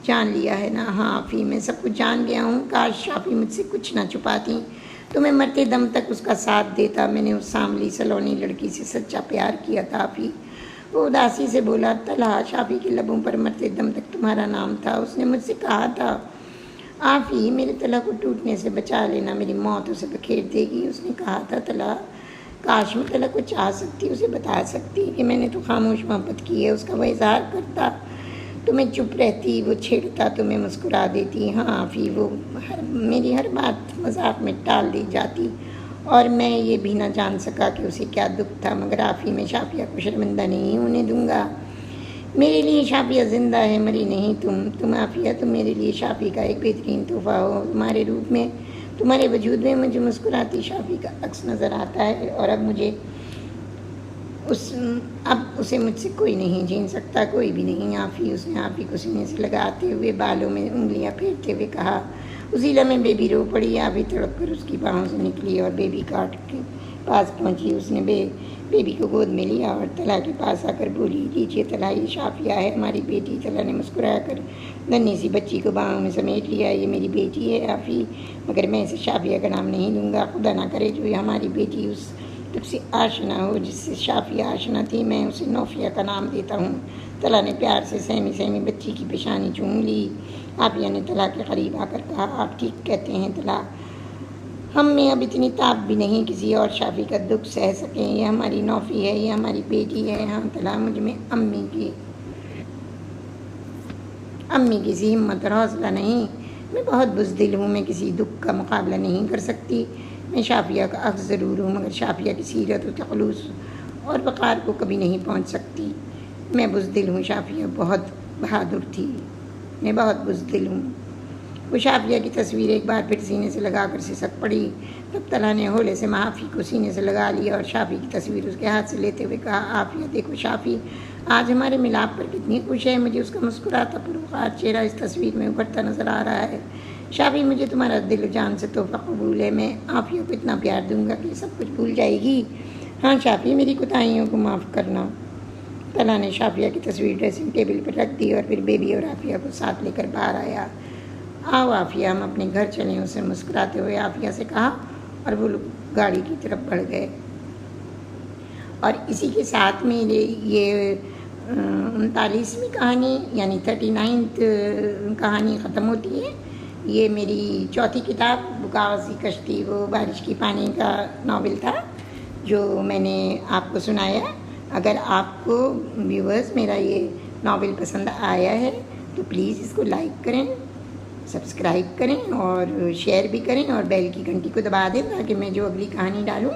جان لیا ہے نا؟ ہاں آفی، میں سب کچھ جان گیا ہوں. کاش شافی مجھ سے کچھ نہ چھپاتی تو میں مرتے دم تک اس کا ساتھ دیتا. میں نے اس سانولی سلونی لڑکی سے سچا پیار کیا تھا آفی. وہ اداسی سے بولا. طلحہ، شافی کے لبوں پر مرتے دم تک تمہارا نام تھا. اس نے مجھ سے کہا تھا، آفی میرے طلحہ کو ٹوٹنے سے بچا لینا، میری موت اسے بکھیر دے گی. اس نے کہا تھا طلحہ. کاش میں طلحہ کو چاہ سکتی، اسے بتا سکتی کہ میں نے تو خاموش محبت کی ہے. اس کا وہ اظہار کرتا تو میں چپ رہتی، وہ چھیڑتا تو میں مسکرا دیتی. ہاں آفی، وہ میری ہر بات مذاق میں ٹال دی جاتی اور میں یہ بھی نہ جان سکا کہ اسے کیا دکھ تھا. مگر آفی، میں شافیہ کو شرمندہ نہیں ہونے دوں گا. میرے لیے شافیہ زندہ ہے، مری نہیں. تم آفیہ، تم میرے لیے شافی کا ایک بہترین تحفہ ہو. تمہارے روپ میں، تمہارے وجود میں مجھے مسکراتی شافی کا عکس نظر آتا ہے. اور اب اسے مجھ سے کوئی نہیں چھین سکتا، کوئی بھی نہیں. آفی، اس نے آفی کو سینے سے لگاتے ہوئے بالوں میں انگلیاں پھیرتے ہوئے کہا. اسی لمحے بیبی رو پڑی. آفی تڑپ کر اس کی باہوں سے نکلی اور بیبی کاٹ کے پاس پہنچی. اس نے بیبی کو گود میں لیا اور طلحہ کے پاس آ کر بولی، لیجیے طلحہ، یہ شافیہ ہے، ہماری بیٹی. طلحہ نے مسکرا کر ننھی سی بچی کو باہوں میں سمیٹ لیا. یہ میری بیٹی ہے آفی، مگر میں اسے شافیہ کا نام نہیں دوں گا. خدا نہ کرے جو ہماری بیٹی اس تب سے آشنا ہو جس سے شافیہ آشنا تھی. میں اسے نوفیہ کا نام دیتا ہوں. طلحہ نے پیار سے سہمی بچی کی پیشانی چوم لی. عافیہ نے طلحہ کے قریب آ کر کہا، آپ ٹھیک کہتے ہیں طلحہ، ہم میں اب اتنی طاقت بھی نہیں کسی اور شافی کا دکھ سہ سکیں. یہ ہماری نوفی ہے، یہ ہماری بیٹی ہے. ہاں طلحہ، مجھ میں امی کی سی ہمت اور حوصلہ نہیں. میں بہت بزدل ہوں، میں کسی دکھ کا مقابلہ نہیں کر سکتی. میں شافیہ کا عکس ضرور ہوں، مگر شافیہ کی سیرت و خلوص اور وقار کو کبھی نہیں پہنچ سکتی. میں بزدل ہوں. شافیہ بہت بہادر تھی. میں بہت بزدل ہوں. وہ شافیہ کی تصویر ایک بار پھر سینے سے لگا کر سسک پڑی. تب طلحہ نے ہولے سے آفی کو سینے سے لگا لیا اور شافی کی تصویر اس کے ہاتھ سے لیتے ہوئے کہا، عافیہ دیکھو شافی، آج ہمارے ملاپ پر کتنی خوش ہے. مجھے اس کا مسکراتا پروخار چہرہ اس تصویر میں ابھرتا نظر آ رہا ہے. شافی، مجھے تمہارا دل و جان سے تحفہ قبول ہے. میں عافیہ کو اتنا پیار دوں گا کہ سب کچھ بھول جائے گی. ہاں شافی، میری کوتاہیوں کو معاف کرنا. طلحہ نے شافیہ کی تصویر ڈریسنگ ٹیبل پر رکھ دی اور پھر بیبی اور عافیہ کو ساتھ لے کر باہر آیا. آؤ عافیہ، ہم اپنے گھر چلیں. اسے مسکراتے ہوئے عافیہ سے کہا اور وہ لوگ گاڑی کی طرف بڑھ گئے. اور اسی کے ساتھ میرے یہ 39ویں کہانی یعنی 39 کہانی ختم ہوتی ہے۔ یہ میری چوتھی کتاب وہ کاغذ کی کشتی، وہ بارش کی پانی کا ناول تھا جو میں نے آپ کو سنایا۔ اگر آپ کو ویورز میرا یہ ناول پسند آیا ہے تو پلیز اس کو لائک کریں، سبسکرائب کریں اور شیئر بھی کریں، اور بیل کی گھنٹی کو دبا دیں تاکہ میں جو اگلی کہانی ڈالوں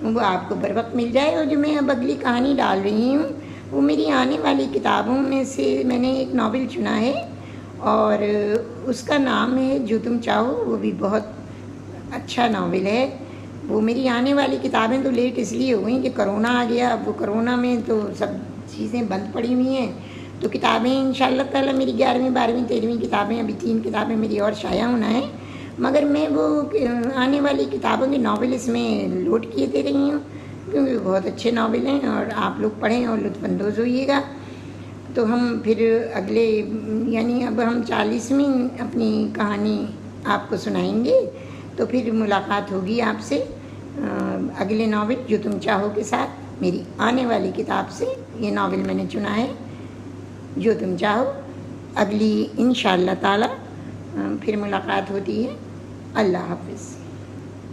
وہ آپ کو بر وقت مل جائے۔ اور جو میں اب اگلی کہانی ڈال رہی ہوں وہ میری آنے والی کتابوں میں سے میں نے ایک ناول چنا ہے، اور اس کا نام ہے جو تم چاہو۔ وہ بھی بہت اچھا ناول ہے۔ وہ میری آنے والی کتابیں تو لیٹ اس لیے ہو گئیں کہ کرونا آ گیا۔ اب وہ کرونا میں تو سب چیزیں بند پڑی ہوئی ہیں، تو کتابیں انشاءاللہ تعالی میری 11ویں 12ویں 13ویں کتابیں، ابھی 3 کتابیں میری اور شائع ہونا ہے، مگر میں وہ آنے والی کتابوں کے ناول اس میں لوڈ کیے دے رہی ہوں کیونکہ بہت اچھے ناول ہیں اور آپ لوگ پڑھیں اور لطف اندوز ہوئیے گا۔ تو ہم پھر اگلے یعنی اب ہم 40ویں اپنی کہانی آپ کو سنائیں گے، تو پھر ملاقات ہوگی آپ سے اگلے ناول جو تم چاہو کے ساتھ۔ میری آنے والی کتاب سے یہ ناول میں نے چنا ہے جو تم چاہو۔ اگلی انشاءاللہ تعالی پھر ملاقات ہوتی ہے۔ اللہ حافظ۔